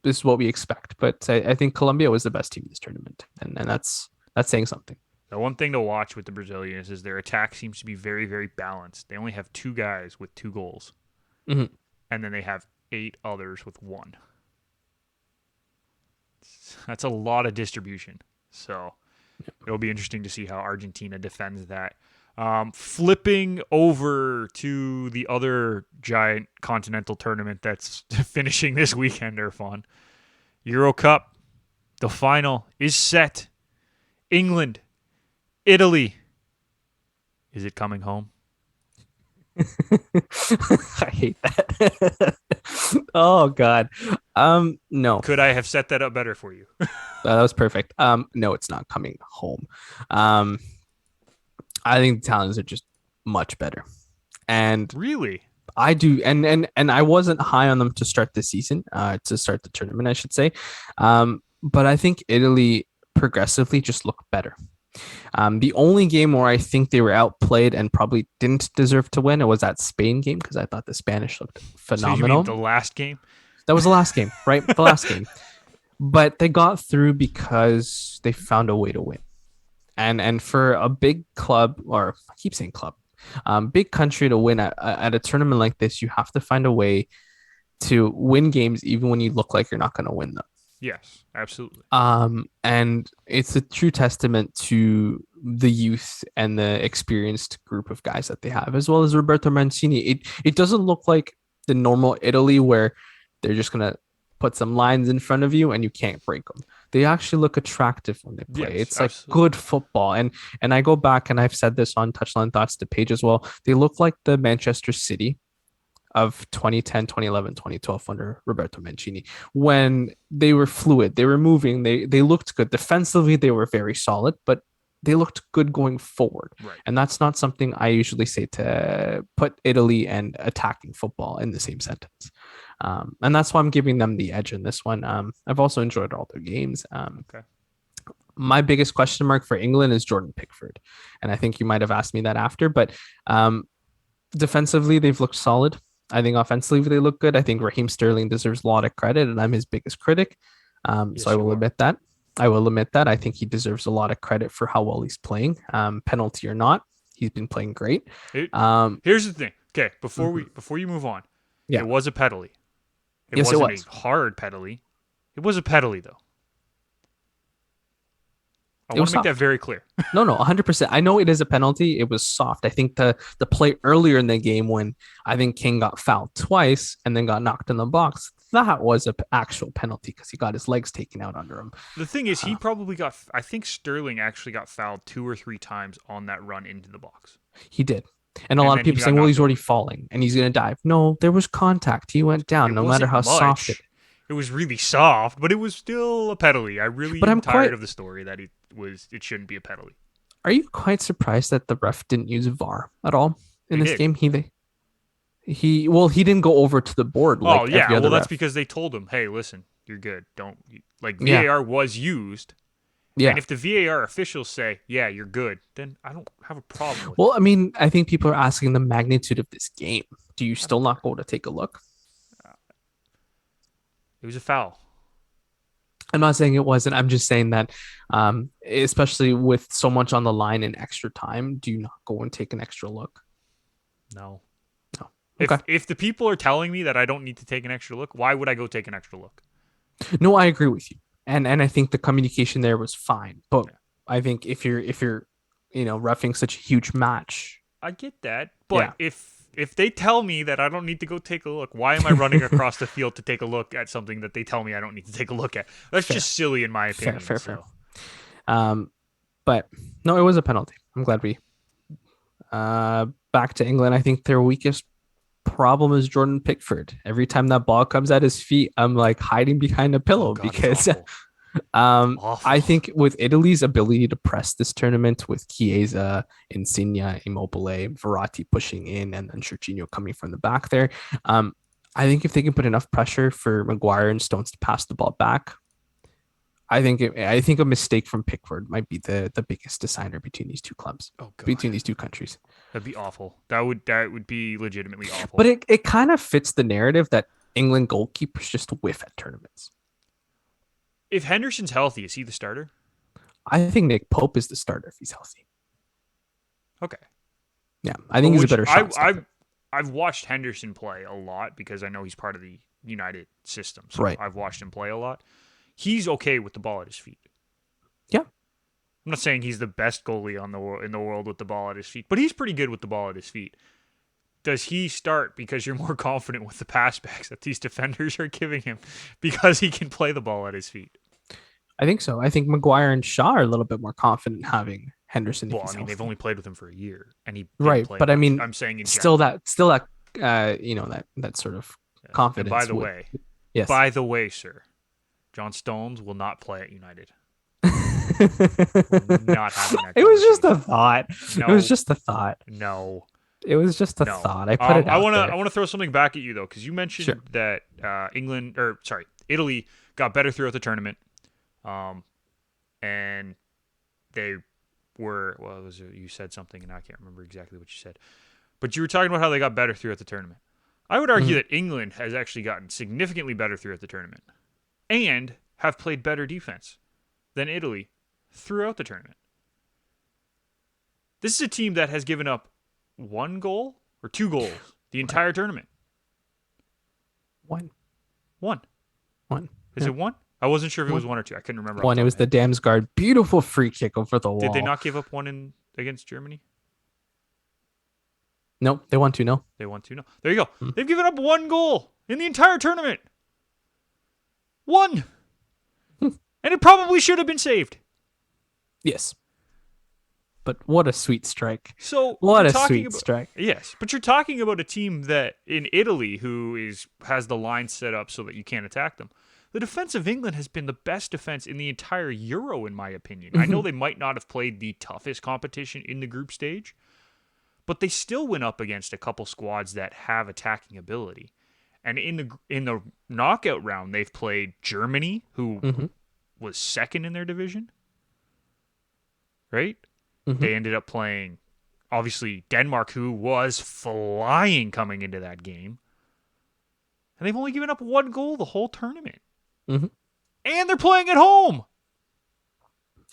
This is what we expect. But I think Colombia was the best team in this tournament, and that's saying something. The one thing to watch with the Brazilians is their attack seems to be very, very balanced. They only have 2 guys with 2 goals, Mhm. and then they have 8 others with 1. That's a lot of distribution. So it'll be interesting to see how Argentina defends that. Flipping over to the other giant continental tournament that's finishing this weekend, Irfan. Euro Cup, the final is set. England, Italy. Is it coming home? I hate that. Oh God. No. Could I have set that up better for you? That was perfect. No, it's not coming home. I think the Italians are just much better, and Really? I do. And I wasn't high on them to start the season, to start the tournament, I should say. But I think Italy progressively just look better. The only game where I think they were outplayed and probably didn't deserve to win, it was that Spain game, because I thought the Spanish looked phenomenal. So you mean the last game? That was the last game, right? The last game. But they got through because they found a way to win. And for a big club, or I keep saying club, big country to win at a tournament like this, you have to find a way to win games even when you look like you're not going to win them. Yes, absolutely. And it's a true testament to the youth and the experienced group of guys that they have, as well as Roberto Mancini. It doesn't look like the normal Italy where they're just going to put some lines in front of you and you can't break them. They actually look attractive when they play. Yes, it's like absolutely. good football. And I go back, and I've said this on Touchline Thoughts, the page as well. They look like the Manchester City of 2010, 2011, 2012 under Roberto Mancini, when they were fluid, they were moving, they looked good. Defensively, they were very solid, but they looked good going forward. Right. And that's not something I usually say to put Italy and attacking football in the same sentence. And that's why I'm giving them the edge in this one. I've also enjoyed all their games. Okay. My biggest question mark for England is Jordan Pickford. And I think you might have asked me that after, but defensively, they've looked solid. I think offensively, they look good. I think Raheem Sterling deserves a lot of credit, and I'm his biggest critic. Yes, So I will you are. admit that. I will admit that. I think he deserves a lot of credit for how well he's playing. Penalty or not, he's been playing great. Here's the thing. Okay, before you move on, Yeah. it was a penalty. Yes, it wasn't was. a hard penalty. It was a penalty, though. I It want was to make that soft. very clear. No, 100%. I know it is a penalty. It was soft. I think the play earlier in the game when I think King got fouled twice and then got knocked in the box, that was an actual penalty because he got his legs taken out under him. The thing is, he probably got. I think Sterling actually got fouled 2 or 3 times on that run into the box. He did. And a And lot then of he people got saying, well, knocked he's already falling and he's going to dive. No, there was contact. He went down, It no matter wasn't how soft much. it. It was really soft, but it was still a penalty. I really But am I'm tired quite- of the story that it shouldn't be a penalty. Are you quite surprised that the ref didn't use VAR at all in They this did. game? He didn't go over to the board like Oh yeah, every other well that's ref. because they told him, "Hey, listen, you're good. Don't like Yeah. VAR was used." Yeah. And if the VAR officials say, "Yeah, you're good," then I don't have a problem with Well, I mean, I think people are asking the magnitude of this game. Do you still not go to take a look? it. It was a foul. I'm not saying it wasn't. I'm just saying that, especially with so much on the line in extra time, do you not go and take an extra look? No. No. Okay. If the people are telling me that I don't need to take an extra look, why would I go take an extra look? No, I agree with you, and I think the communication there was fine. But Yeah. I think if you're reffing such a huge match, I get that, but if they tell me that I don't need to go take a look, why am I running across the field to take a look at something that they tell me I don't need to take a look at? That's Fair. just silly in my opinion. Fair. But no, it was a penalty. I'm glad we Back to England, I think their weakest problem is Jordan Pickford. Every time that ball comes at his feet, I'm like hiding behind a pillow God, it's because awful. Awful. I think with Italy's ability to press this tournament with Chiesa, Insigne, Immobile, Verratti pushing in, and then Jorginho coming from the back there, I think if they can put enough pressure for Maguire and Stones to pass the ball back, I think a mistake from Pickford might be the biggest decider between these two clubs, Oh God, between these two countries. that'd be awful. That would be legitimately awful. But it kind of fits the narrative that England goalkeepers just whiff at tournaments. If Henderson's healthy, is he the starter? I think Nick Pope is the starter if he's healthy. Okay. Yeah, I think he's a better shot. I've watched Henderson play a lot because I know he's part of the United system. So Right. I've watched him play a lot. He's okay with the ball at his feet. Yeah. I'm not saying he's the best goalie in the world with the ball at his feet, but he's pretty good with the ball at his feet. Does he start because you're more confident with the pass backs that these defenders are giving him because he can play the ball at his feet? I think so. I think Maguire and Shaw are a little bit more confident having Henderson. Well, I mean, they've only played with him for a year, and he didn't right, play but much. I mean, I'm saying in still general. that sort of Yeah. confidence. And by the way, yes. By the way, sir, John Stones will not play at United. Not having that. It was just a conversation. thought. No. It was just a thought. No. It was just a No. thought. I put it out there. I want to throw something back at you though, because you mentioned Sure. that Italy got better throughout the tournament, and they were you said something and I can't remember exactly what you said, but you were talking about how they got better throughout the tournament. I would argue that England has actually gotten significantly better throughout the tournament, and have played better defense than Italy throughout the tournament. This is a team that has given up 1 goal or 2 goals the entire tournament. One. Is it 1? I wasn't sure if it was 1 or 2. I couldn't remember. One. It was the Damsgaard beautiful free kick over the wall. Did they not give up 1 against Germany? No, they won 2-0. They won 2-0. There you go. They've given up 1 goal in the entire tournament. 1. And it probably should have been saved. Yes. But what a sweet strike. So what a sweet strike. Yes, but you're talking about a team that in Italy who has the line set up so that you can't attack them. The defense of England has been the best defense in the entire Euro, in my opinion. I know they might not have played the toughest competition in the group stage, but they still went up against a couple squads that have attacking ability. And in the knockout round, they've played Germany, who was second in their division, right? They ended up playing, obviously, Denmark, who was flying coming into that game. And they've only given up 1 goal the whole tournament. And they're playing at home.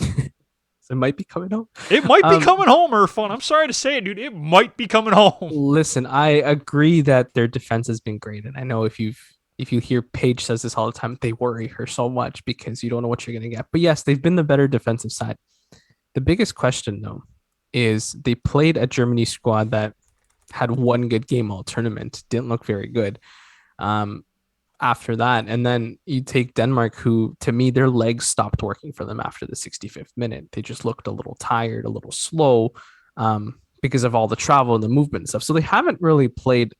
So it might be coming home. It might be coming home, Irfan. I'm sorry to say it, dude. It might be coming home. Listen, I agree that their defense has been great. And I know if you hear Paige says this all the time, they worry her so much because you don't know what you're going to get. But yes, they've been the better defensive side. The biggest question, though, is they played a Germany squad that had 1 good game all tournament, didn't look very good after that. And then you take Denmark, who, to me, their legs stopped working for them after the 65th minute. They just looked a little tired, a little slow because of all the travel and the movement and stuff. So they haven't really played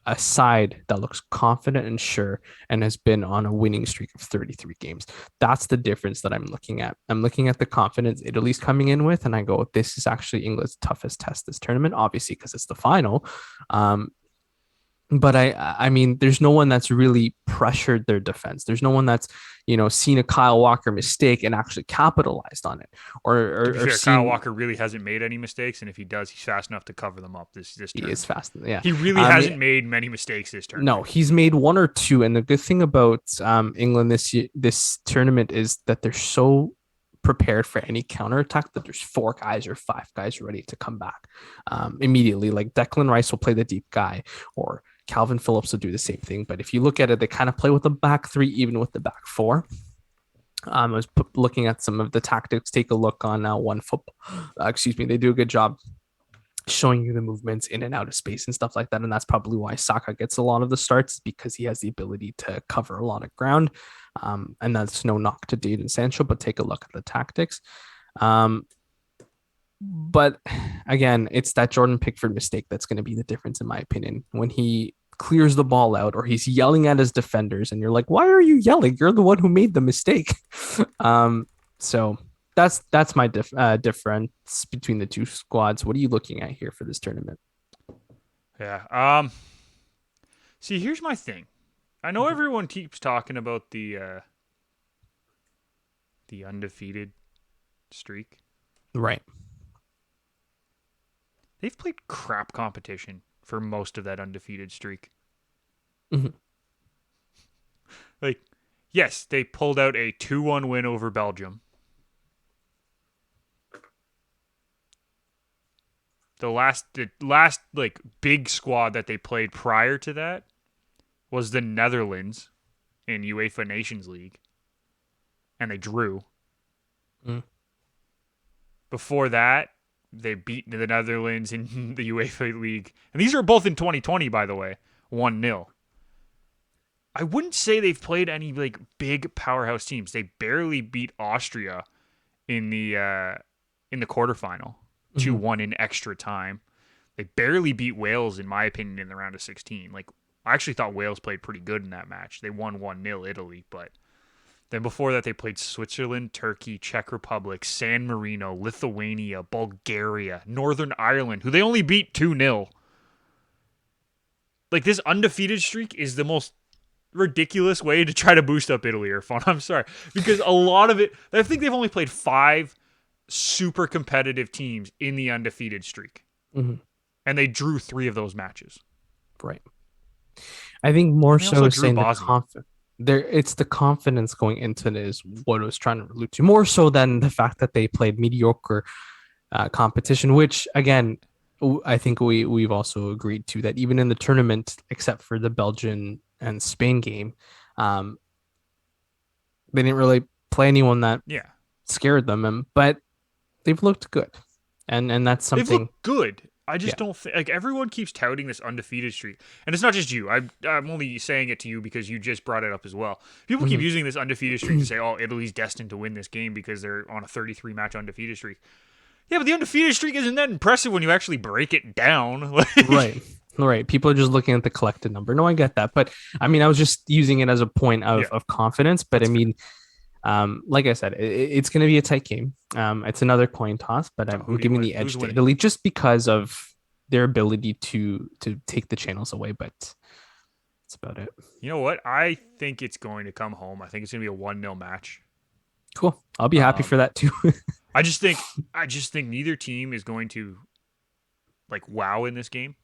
a side that looks confident and sure and has been on a winning streak of 33 games. That's the difference that I'm looking at. I'm looking at the confidence Italy's coming in with, and I go, this is actually England's toughest test this tournament, obviously, because it's the final. But I mean, there's no one that's really pressured their defense. There's no one that's, seen a Kyle Walker mistake and actually capitalized on it. Or Kyle Walker really hasn't made any mistakes, and if he does, he's fast enough to cover them up this tournament. He is fast. Yeah. He really hasn't made many mistakes this tournament. No, he's made 1 or 2. And the good thing about England this tournament is that they're so prepared for any counterattack that there's 4 guys or 5 guys ready to come back immediately. Like Declan Rice will play the deep guy, or Calvin Phillips will do the same thing. But if you look at it, they kind of play with the back 3, even with the back 4. I was looking at some of the tactics. Take a look on One Football. They do a good job showing you the movements in and out of space and stuff like that. And that's probably why Saka gets a lot of the starts, because he has the ability to cover a lot of ground. And that's no knock to Jadon Sancho, but take a look at the tactics. But again, it's that Jordan Pickford mistake that's going to be the difference, in my opinion, when he clears the ball out or he's yelling at his defenders, and you're like, "Why are you yelling? You're the one who made the mistake." So that's my difference between the two squads. What are you looking at here for this tournament? Yeah. See, here's my thing. I know everyone keeps talking about the undefeated streak. Right. They've played crap competition for most of that undefeated streak. Mhm. Like, yes, they pulled out a 2-1 win over Belgium. The last like big squad that they played prior to that was the Netherlands in UEFA Nations League, and they drew. Mm. Before that, they beat the Netherlands in the UEFA League. And these are both in 2020, by the way. 1-0. I wouldn't say they've played any like big powerhouse teams. They barely beat Austria in the quarterfinal. 2-1 in extra time. They barely beat Wales, in my opinion, in the round of 16. Like, I actually thought Wales played pretty good in that match. They won 1-0 Italy, but then before that, they played Switzerland, Turkey, Czech Republic, San Marino, Lithuania, Bulgaria, Northern Ireland, who they only beat 2-0. Like, this undefeated streak is the most ridiculous way to try to boost up Italy, Irfan. I'm sorry. Because a lot of it, I think they've only played 5 super competitive teams in the undefeated streak. Mm-hmm. And they drew 3 of those matches. Right. I think more so saying Bosnia. it's the confidence going into it is what I was trying to allude to, more so than the fact that they played mediocre competition, which again, I think we've also agreed to that even in the tournament, except for the Belgian and Spain game, they didn't really play anyone that scared them, but they've looked good, and that's something. They've looked good. I just don't think, like, everyone keeps touting this undefeated streak, and it's not just you. I'm only saying it to you because you just brought it up as well. People keep using this undefeated streak to say, "Oh, Italy's destined to win this game because they're on a 33 match undefeated streak." Yeah, but the undefeated streak isn't that impressive when you actually break it down. Right. People are just looking at the collected number. No, I get that, but I mean, I was just using it as a point of confidence. But that's like I said, it's going to be a tight game. It's another coin toss, but I'm giving the edge to Italy just because of their ability to take the channels away. But that's about it. You know what? I think it's going to come home. I think it's going to be a 1-0 match. Cool. I'll be happy for that too. I just think neither team is going to like wow in this game,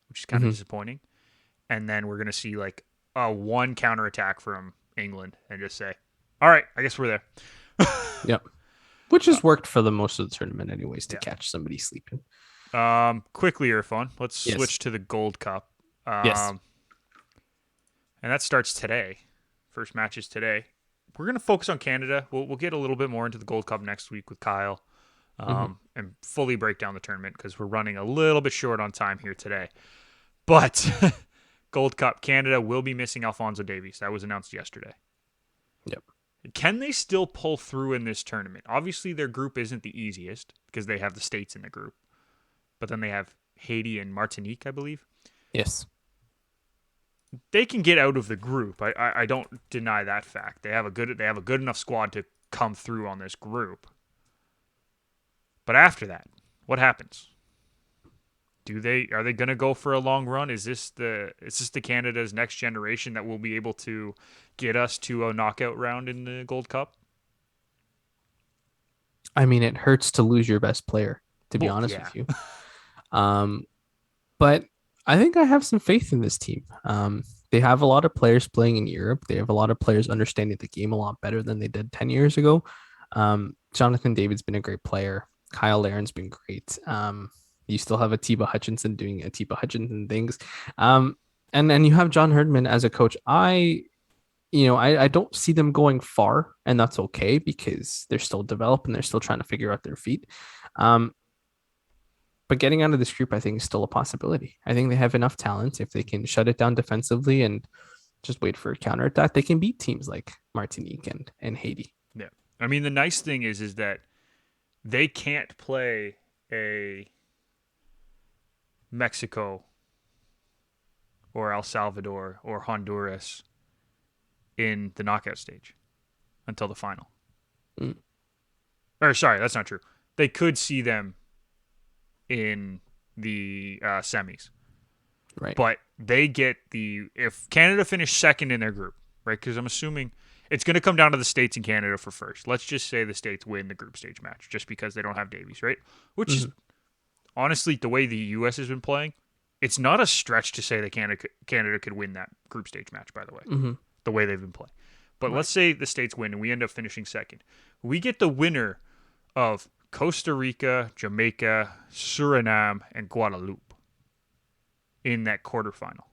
which is kind of disappointing. And then we're going to see like a one counterattack from England and just say, all right, I guess we're there. Yep. Which has worked for the most of the tournament anyways, to catch somebody sleeping. Quickly, Irfan, let's switch to the Gold Cup. Yes. And that starts today. First match is today. We're going to focus on Canada. We'll get a little bit more into the Gold Cup next week with Kyle and fully break down the tournament because we're running a little bit short on time here today. But Gold Cup, Canada will be missing Alphonso Davies. That was announced yesterday. Yep. Can they still pull through in this tournament? Obviously, their group isn't the easiest because they have the states in the group. But then they have Haiti and Martinique, I believe. Yes. They can get out of the group. I don't deny that fact. They have a good enough squad to come through on this group. But after that, what happens? Are they going to go for a long run? Is this the Canada's next generation that will be able to get us to a knockout round in the Gold Cup? I mean, it hurts to lose your best player, to be honest with you. But I think I have some faith in this team. They have a lot of players playing in Europe. They have a lot of players understanding the game a lot better than they did 10 years ago. Jonathan David's been a great player. Kyle Laren's been great. You still have Atiba Hutchinson doing Atiba Hutchinson things. And then you have John Herdman as a coach. I don't see them going far, and that's okay because they're still developing. They're still trying to figure out their feet. But getting out of this group, I think, is still a possibility. I think they have enough talent. If they can shut it down defensively and just wait for a counterattack, they can beat teams like Martinique and Haiti. Yeah. I mean, the nice thing is that they can't play a Mexico or El Salvador or Honduras in the knockout stage until the final. Or sorry, that's not true. They could see them in the semis. Right. But they get if Canada finished second in their group, right? Because I'm assuming it's going to come down to the States and Canada for first. Let's just say the States win the group stage match just because they don't have Davies, right? Which is honestly the way the U.S. has been playing. It's not a stretch to say that Canada could win that group stage match, by the way, the way they've been playing. But let's say the States win and we end up finishing second. We get the winner of Costa Rica, Jamaica, Suriname, and Guadeloupe in that quarterfinal.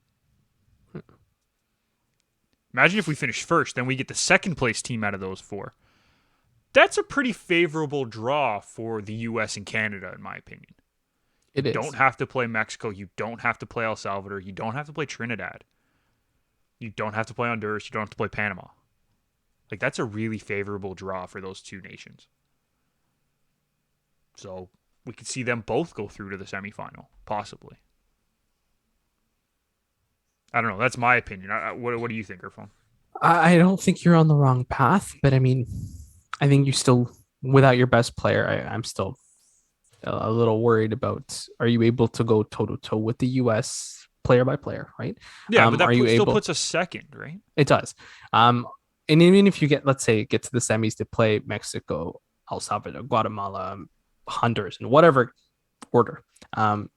Imagine if we finish first, then we get the second place team out of those four. That's a pretty favorable draw for the U.S. and Canada, in my opinion. It is. You don't have to play Mexico. You don't have to play El Salvador. You don't have to play Trinidad. You don't have to play Honduras. You don't have to play Panama. Like, that's a really favorable draw for those two nations. So we could see them both go through to the semifinal, possibly. I don't know. That's my opinion. What do you think, Irfan? I don't think you're on the wrong path, but I mean, I think you still, without your best player, I'm still a little worried about, are you able to go toe-to-toe with the U.S. player by player, right? Yeah, but that still puts us second, right? It does. And even if you get to the semis to play Mexico, El Salvador, Guatemala, Honduras, in whatever order, are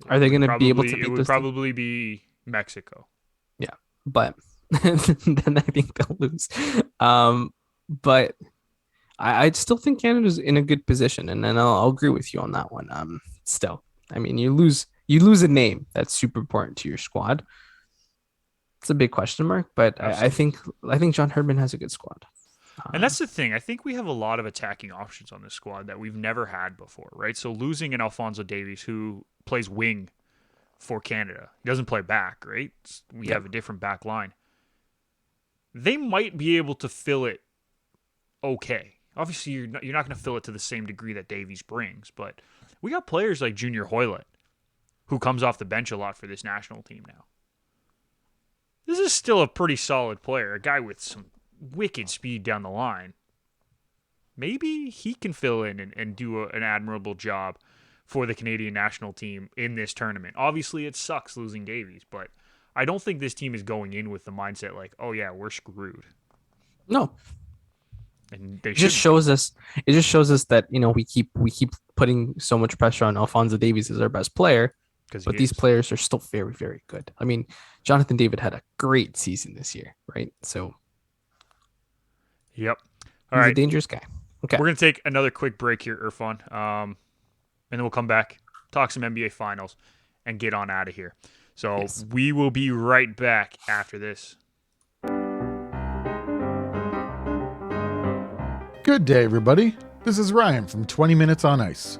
they going to be able to beat those? It would probably be Mexico. Yeah, but then I think they'll lose. But I still think Canada's in a good position, and then I'll agree with you on that one. Still, I mean, you lose a name that's super important to your squad. It's a big question mark, but I think John Herdman has a good squad. And that's the thing. I think we have a lot of attacking options on this squad that we've never had before, right? So losing an Alphonso Davies who plays wing for Canada, he doesn't play back, right? We have a different back line. They might be able to fill it okay. Obviously, you're not going to fill it to the same degree that Davies brings, but we got players like Junior Hoylett, who comes off the bench a lot for this national team now. This is still a pretty solid player, a guy with some wicked speed down the line. Maybe he can fill in and do an admirable job for the Canadian national team in this tournament. Obviously, it sucks losing Davies, but I don't think this team is going in with the mindset like, oh yeah, we're screwed. No. And it just shows us that, we keep putting so much pressure on Alphonso Davies as our best player, but these players are still very, very good. I mean, Jonathan David had a great season this year, right? So yep. He's a dangerous guy. Okay. We're going to take another quick break here, Irfan. And then we'll come back, talk some NBA Finals, and get on out of here. So we will be right back after this. Good day, everybody. This is Ryan from 20 Minutes on Ice.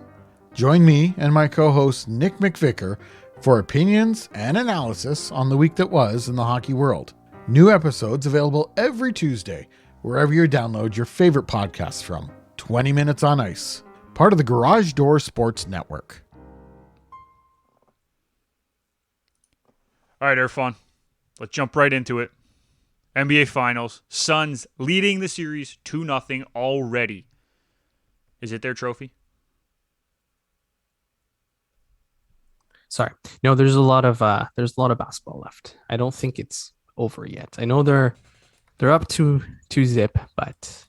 Join me and my co-host Nick McVicker for opinions and analysis on the week that was in the hockey world. New episodes available every Tuesday, wherever you download your favorite podcasts from. 20 Minutes on Ice, part of the Garage Door Sports Network. All right, Irfan, let's jump right into it. NBA Finals, Suns leading the series 2-0 already. Is it their trophy? Sorry. No, there's a lot of basketball left. I don't think it's over yet. I know they're up to 2-0, but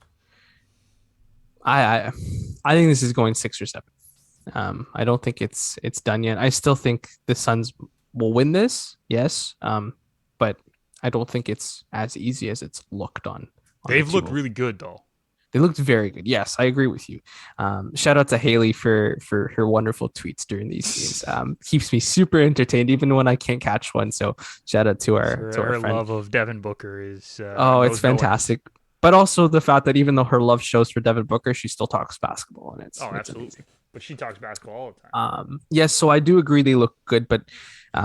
I think this is going 6 or 7. I don't think it's done yet. I still think the Suns will win this, yes. But I don't think it's as easy as it's looked on. They've looked really good, though. They looked very good. Yes, I agree with you. Shout out to Haley for her wonderful tweets during these games. Keeps me super entertained, even when I can't catch one. So shout out to our friend. Love of Devin Booker is it's fantastic. But also the fact that even though her love shows for Devin Booker, she still talks basketball, and it's absolutely amazing. But she talks basketball all the time. Yes, so I do agree they look good, but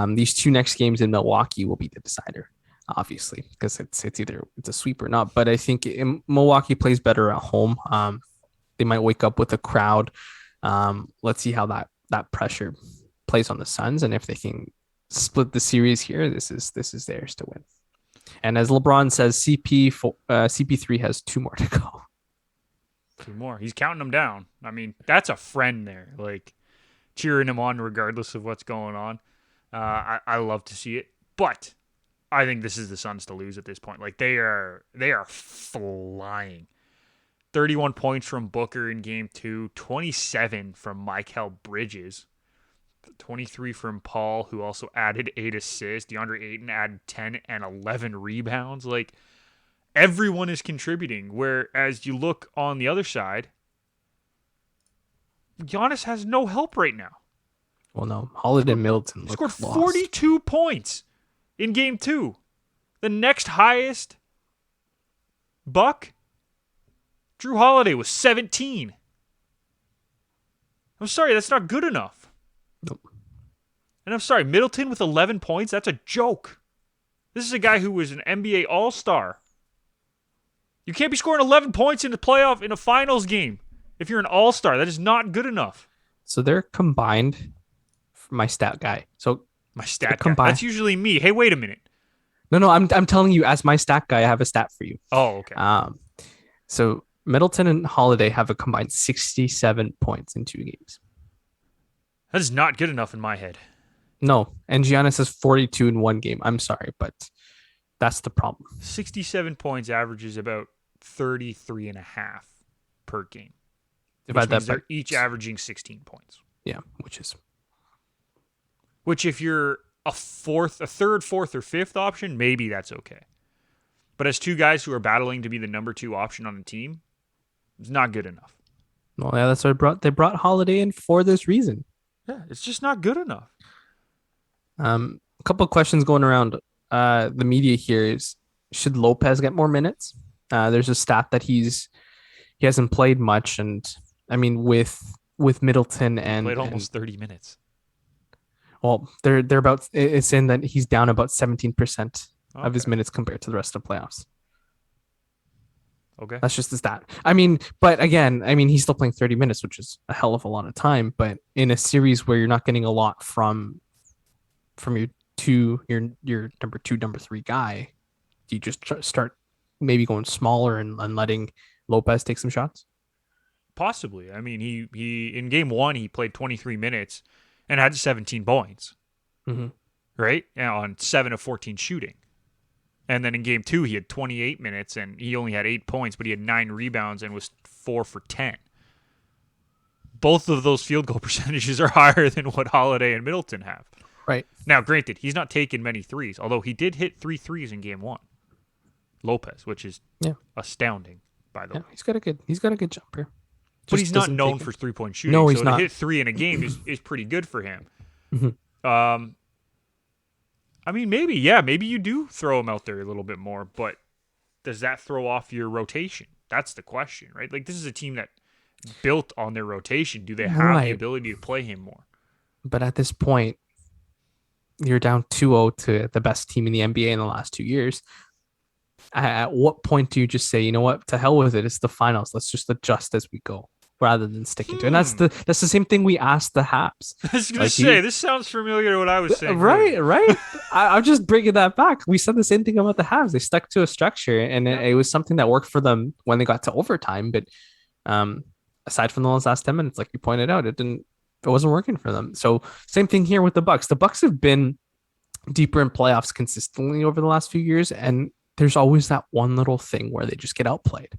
these 2 next games in Milwaukee will be the decider. Obviously, because it's either a sweep or not. But I think Milwaukee plays better at home. They might wake up with a crowd Let's see how that pressure plays on the Suns, and if they can split the series here, this is theirs to win. And as LeBron says, CP3 has 2 more to go. 2 more. He's counting them down. I mean, that's a friend there. Like, cheering him on regardless of what's going on. I love to see it. But I think this is the Suns to lose at this point. Like, they are flying. 31 points from Booker in game 2. 27 from Mikal Bridges. 23 from Paul, who also added 8 assists. DeAndre Ayton added 10 and 11 rebounds. Like, everyone is contributing. Whereas you look on the other side, Giannis has no help right now. Well, no. Holiday and Middleton Scored lost. 42 points in game 2. The next highest Buck, Drew Holiday, was 17. I'm sorry, that's not good enough. Nope. And I'm sorry, Middleton with 11 points, that's a joke. This is a guy who was an NBA All-Star. You can't be scoring 11 points in a finals game if you're an All-Star. That is not good enough. So they're combined for my stat guy. So My stat guy. That's usually me. Hey, wait a minute. No, I'm telling you, as my stat guy, I have a stat for you. Oh, okay. So Middleton and Holiday have a combined 67 points in 2 games. That is not good enough in my head. No, and Giannis has 42 in 1 game. I'm sorry, but that's the problem. 67 points averages about 33 and a half per game. Divide that by they're each averaging 16 points. Yeah, which if you're a third, fourth, or fifth option, maybe that's okay. But as 2 guys who are battling to be the number 2 option on the team, it's not good enough. Well, yeah, that's why they brought Holiday in for this reason. Yeah, it's just not good enough. A couple of questions going around the media here is, should Lopez get more minutes? There's a stat that he hasn't played much, and I mean with Middleton and played almost 30 minutes. Well, they're about, it's saying that he's down about 17% of his minutes compared to the rest of the playoffs. Okay. That's just the stat. I mean, but again, he's still playing 30 minutes, which is a hell of a lot of time. But in a series where you're not getting a lot from your number 2, number 3 guy, do you just start maybe going smaller and letting Lopez take some shots? Possibly. I mean, he in game 1 he played 23 minutes and had 17 points. Mm-hmm. Right? On 7 of 14 shooting. And then in game 2, he had 28 minutes and he only had 8 points, but he had 9 rebounds and was 4 for 10. Both of those field goal percentages are higher than what Holiday and Middleton have. Right. Now, granted, he's not taking many threes, although he did hit 3 threes in game 1. Lopez, which is astounding, by the way. He's got a good jumper. But he's not known for 3-point shooting. No, he's so not. To hit 3 in a game is pretty good for him. Mm-hmm. I mean, maybe you do throw him out there a little bit more, but does that throw off your rotation? That's the question, right? Like, this is a team that built on their rotation. Do they have the ability to play him more? But at this point, you're down 2-0 to the best team in the NBA in the last 2 years. At what point do you just say, you know what, to hell with it, it's the finals, let's just adjust as we go, rather than sticking to it? And that's the same thing we asked the Habs. I was going to say, this sounds familiar to what I was saying. Right. I'm just bringing that back. We said the same thing about the Habs. They stuck to a structure, and it was something that worked for them when they got to overtime. But aside from those last 10 minutes, like you pointed out, it wasn't working for them. So same thing here with the Bucks. The Bucks have been deeper in playoffs consistently over the last few years, and there's always that one little thing where they just get outplayed,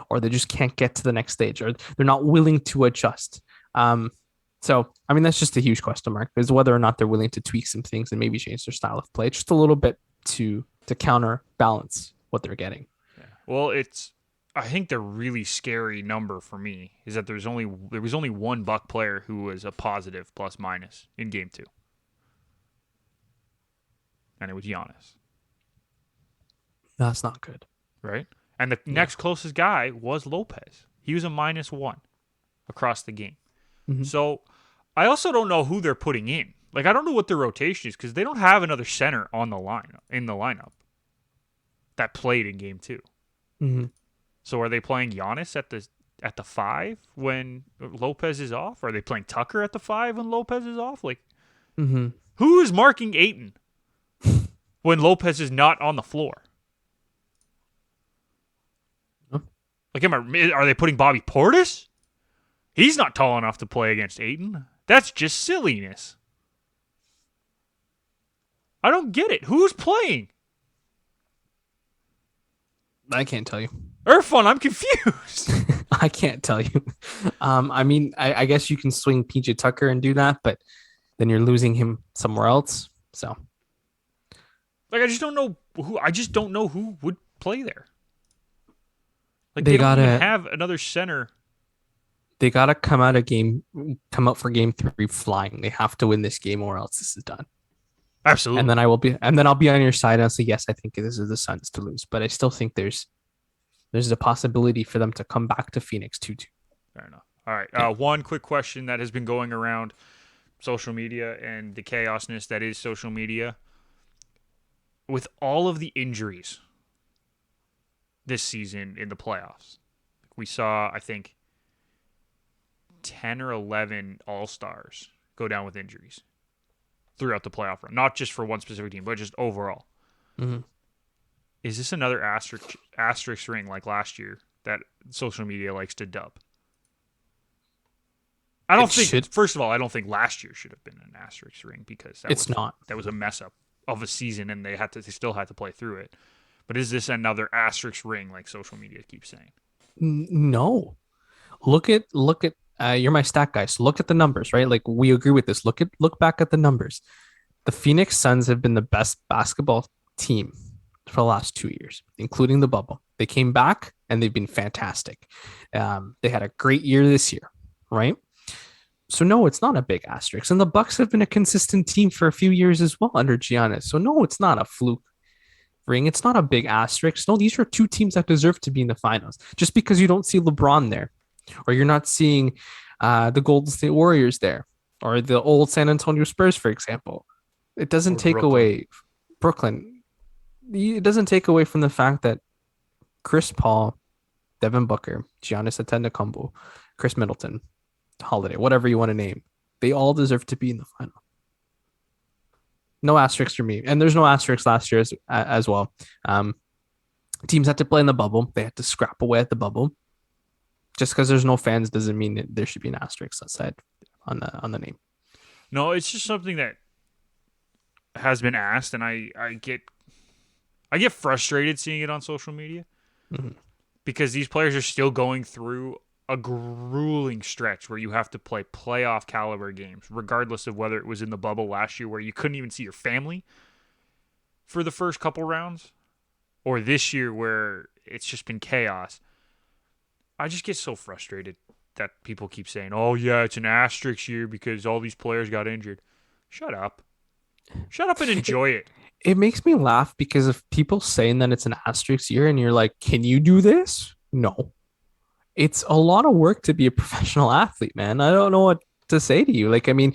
or they just can't get to the next stage, or they're not willing to adjust. So, I mean, that's just a huge question mark, is whether or not they're willing to tweak some things and maybe change their style of play just a little bit to counterbalance what they're getting. Yeah. Well, I think the really scary number for me is that there was only one Buck player who was a positive plus minus in game 2. And it was Giannis. That's not good. Right? And the next closest guy was Lopez. He was a -1 across the game. Mm-hmm. So I also don't know who they're putting in. Like, I don't know what their rotation is, because they don't have another center in the lineup that played in game 2. Mm-hmm. So are they playing Giannis at the at the 5 when Lopez is off? Are they playing Tucker at the 5 when Lopez is off? Like, who is marking Ayton when Lopez is not on the floor? Like, are they putting Bobby Portis? He's not tall enough to play against Ayton. That's just silliness. I don't get it. Who's playing? I can't tell you. Irfan, I'm confused. I can't tell you. I mean, I guess you can swing PJ Tucker and do that, but then you're losing him somewhere else. So, like, I just don't know who. I just don't know who would play there. Like, They don't gotta- even have another center. they got to come out for game 3 flying. They have to win this game or else this is done. Absolutely. And then I'll be on your side. I'll say, yes, I think this is the Suns to lose, but I still think there's a possibility for them to come back to Phoenix 2-2. Fair enough. All right. One quick question that has been going around social media and the chaosness that is social media. With all of the injuries this season in the playoffs, we saw, I think, 10 or 11 All-Stars go down with injuries throughout the playoff run. Not just for one specific team, but just overall. Mhm. Is this another asterisk ring like last year that social media likes to dub? First of all, I don't think last year should have been an asterisk ring because that was a mess up of a season and they still had to play through it. But is this another asterisk ring like social media keeps saying? No. Look at you're my stat guy. So look at the numbers, right? Like we agree with this. Look back at the numbers. The Phoenix Suns have been the best basketball team for the last 2 years, including the bubble. They came back and they've been fantastic. They had a great year this year, right? So no, it's not a big asterisk. And the Bucks have been a consistent team for a few years as well under Giannis. So no, it's not a fluke ring. It's not a big asterisk. No, these are two teams that deserve to be in the finals. Just because you don't see LeBron there, or you're not seeing the Golden State Warriors there, or the old San Antonio Spurs, for example, it doesn't take away Brooklyn. It doesn't take away from the fact that Chris Paul, Devin Booker, Giannis Antetokounmpo, Chris Middleton, Holiday, whatever you want to name, they all deserve to be in the final. No asterisks for me. And there's no asterisks last year as well. Teams had to play in the bubble. They had to scrap away at the bubble. Just because there's no fans doesn't mean that there should be an asterisk outside on the name. No, it's just something that has been asked, and I get frustrated seeing it on social media because these players are still going through a grueling stretch where you have to play playoff caliber games, regardless of whether it was in the bubble last year where you couldn't even see your family for the first couple rounds, or this year where it's just been chaos. I just get so frustrated that people keep saying, oh, yeah, it's an asterisk year because all these players got injured. Shut up. Shut up and enjoy it. It makes me laugh because of people saying that it's an asterisk year and you're like, can you do this? No. It's a lot of work to be a professional athlete, man. I don't know what to say to you. Like, I mean,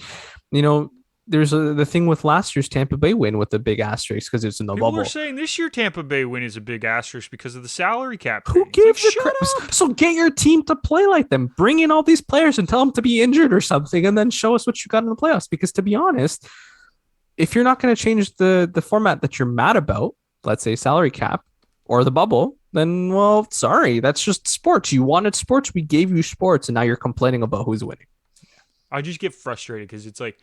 there's the thing with last year's Tampa Bay win with the big asterisk because it's in the bubble. People are saying this year Tampa Bay win is a big asterisk because of the salary cap. Who gives a crap? So get your team to play like them. Bring in all these players and tell them to be injured or something, and then show us what you got in the playoffs. Because to be honest, if you're not going to change the format that you're mad about, let's say salary cap or the bubble, then, well, sorry, that's just sports. You wanted sports, we gave you sports, and now you're complaining about who's winning. I just get frustrated because it's like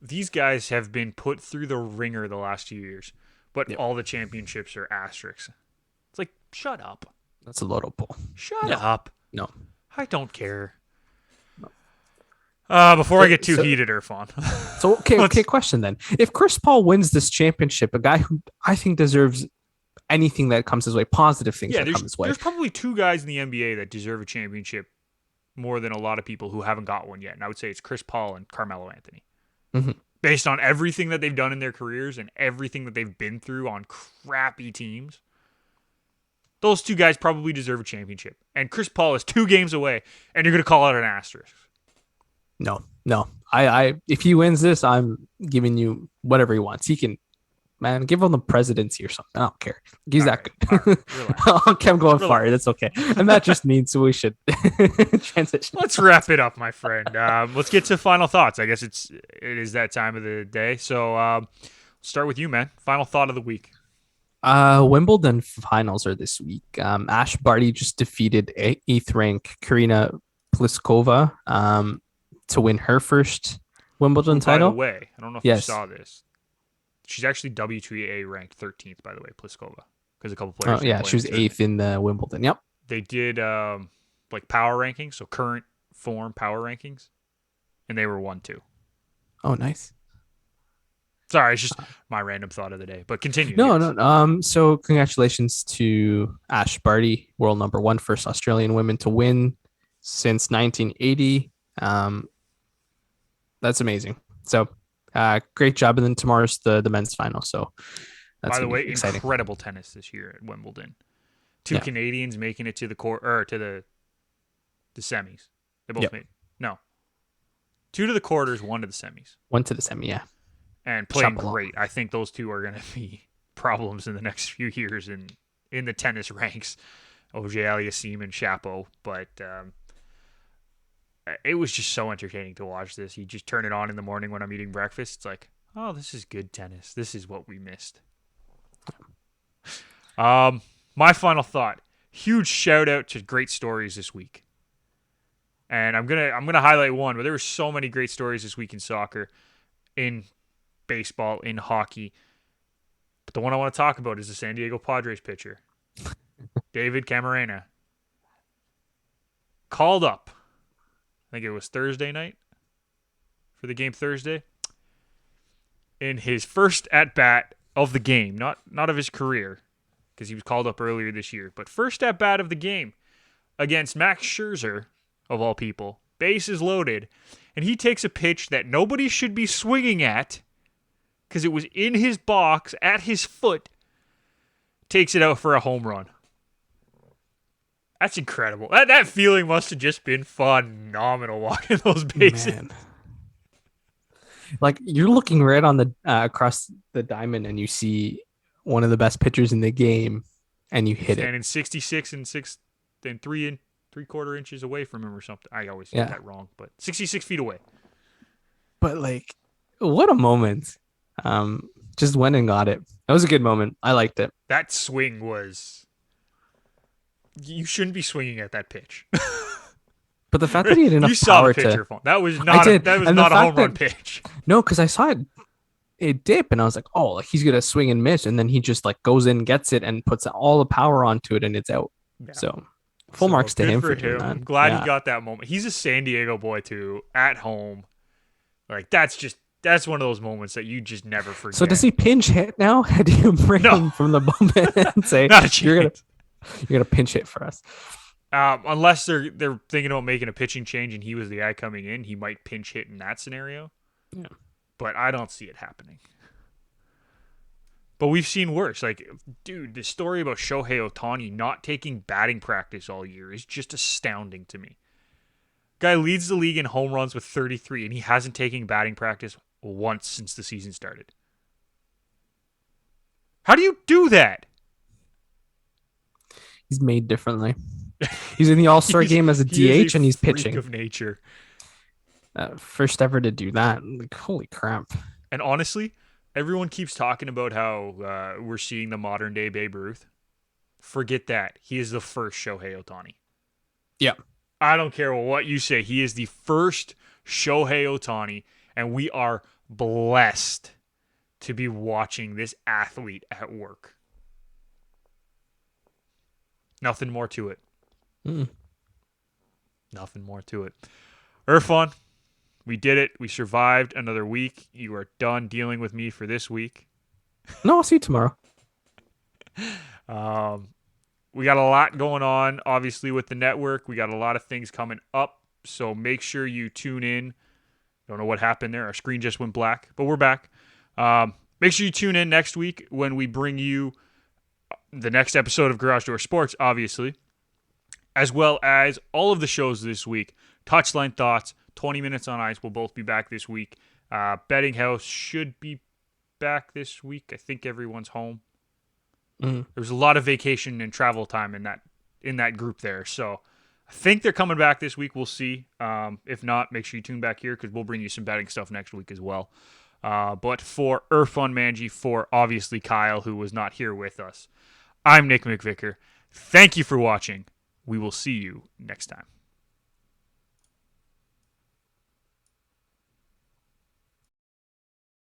these guys have been put through the ringer the last 2 years, but all the championships are asterisks. It's like, shut up. That's a load of bull. Shut up. No. I don't care. Before I get too heated, Irfan. So, okay, question then. If Chris Paul wins this championship, a guy who I think deserves anything that comes his way, positive things that come his way. There's probably two guys in the NBA that deserve a championship more than a lot of people who haven't got one yet. And I would say it's Chris Paul and Carmelo Anthony. Based on everything that they've done in their careers and everything that they've been through on crappy teams, those two guys probably deserve a championship. And Chris Paul is 2 games away, and you're going to call it an asterisk. No. I if he wins this, I'm giving you whatever he wants. He can man, give him the presidency or something. I don't care. He's All that right, good. all right, relax. Okay, I'm going far. Relax. That's okay. And that just means we should transition. Let's wrap it up, my friend. Let's get to final thoughts. I guess it is that time of the day. So start with you, man. Final thought of the week. Wimbledon finals are this week. Ash Barty just defeated eighth rank Karina Pliskova to win her first Wimbledon title. By the way, I don't know if Yes. you saw this. She's actually WTA ranked 13th, by the way, Pliskova, because a couple players. Oh yeah, she was eighth in the Wimbledon. Yep. They did like power rankings, so current form power rankings, and they were 1-2. Oh, nice. Sorry, it's just my random thought of the day. But continue. No, yes. no. So congratulations to Ash Barty, world number one, first Australian women to win since 1980. That's amazing. So great job. And then tomorrow's the men's final. So that's By the way, exciting. incredible tennis this year at Wimbledon. Two Canadians making it to the semis. They both made two to the quarters, one to the semis. One to the semi, yeah. And playing Chop great. I think those two are going to be problems in the next few years in the tennis ranks. Auger-Aliassime and Chapeau. But it was just so entertaining to watch this. You just turn it on in the morning when I'm eating breakfast. It's like, oh, this is good tennis. This is what we missed. My final thought. Huge shout out to great stories this week. And I'm gonna highlight one, but there were so many great stories this week in soccer, in baseball, in hockey. But the one I want to talk about is the San Diego Padres pitcher, David Camarena. Called up, I think it was Thursday night, for the game Thursday. In his first at-bat of the game, not of his career, because he was called up earlier this year, but first at-bat of the game against Max Scherzer, of all people. Bases loaded. And he takes a pitch that nobody should be swinging at, because it was in his box, at his foot, takes it out for a home run. That's incredible. That feeling must have just been phenomenal walking those bases. Man. Like, you're looking right on the across the diamond and you see one of the best pitchers in the game and you hit it. Standing 66 and 3.75 inches away from him or something. I always get that wrong, but 66 feet away. But like, what a moment. Just went and got it. That was a good moment. I liked it. That swing was... You shouldn't be swinging at that pitch. But the fact that he had enough you saw power the pitcher to... That was not a home run pitch. No, because I saw it dip and I was like, oh, like he's gonna swing and miss, and then he just like goes in, gets it, and puts all the power onto it, and it's out. Yeah. So full marks to him for doing that. I'm glad he got that moment. He's a San Diego boy too, at home. Like that's one of those moments that you just never forget. So does he pinch hit now? Do you bring him from the moment and say you're gonna pinch hit for us? Unless they're thinking about making a pitching change and he was the guy coming in, he might pinch hit in that scenario. Yeah. But I don't see it happening. But we've seen worse. Like, dude, the story about Shohei Ohtani not taking batting practice all year is just astounding to me. Guy leads the league in home runs with 33, and he hasn't taken batting practice once since the season started. How do you do that? He's made differently. He's in the All-Star game as a DH, and he's pitching. Of nature. First ever to do that. Like, holy crap. And honestly, everyone keeps talking about how we're seeing the modern day Babe Ruth. Forget that. He is the first Shohei Ohtani. Yeah. I don't care what you say. He is the first Shohei Ohtani, and we are blessed to be watching this athlete at work. Nothing more to it. Nothing more to it. Irfan, we did it. We survived another week. You are done dealing with me for this week. No, I'll see you tomorrow. We got a lot going on, obviously, with the network. We got a lot of things coming up, so make sure you tune in. Don't know what happened there. Our screen just went black, but we're back. Make sure you tune in next week when we bring you the next episode of Garage Door Sports, obviously, as well as all of the shows this week. Touchline Thoughts, 20 Minutes on Ice will both be back this week. Betting House should be back this week. I think everyone's home. Mhm. There's a lot of vacation and travel time in that group there. So I think they're coming back this week. We'll see. If not, make sure you tune back here because we'll bring you some betting stuff next week as well. But for Irfan Manji, for obviously Kyle, who was not here with us, I'm Nick McVicker. Thank you for watching. We will see you next time.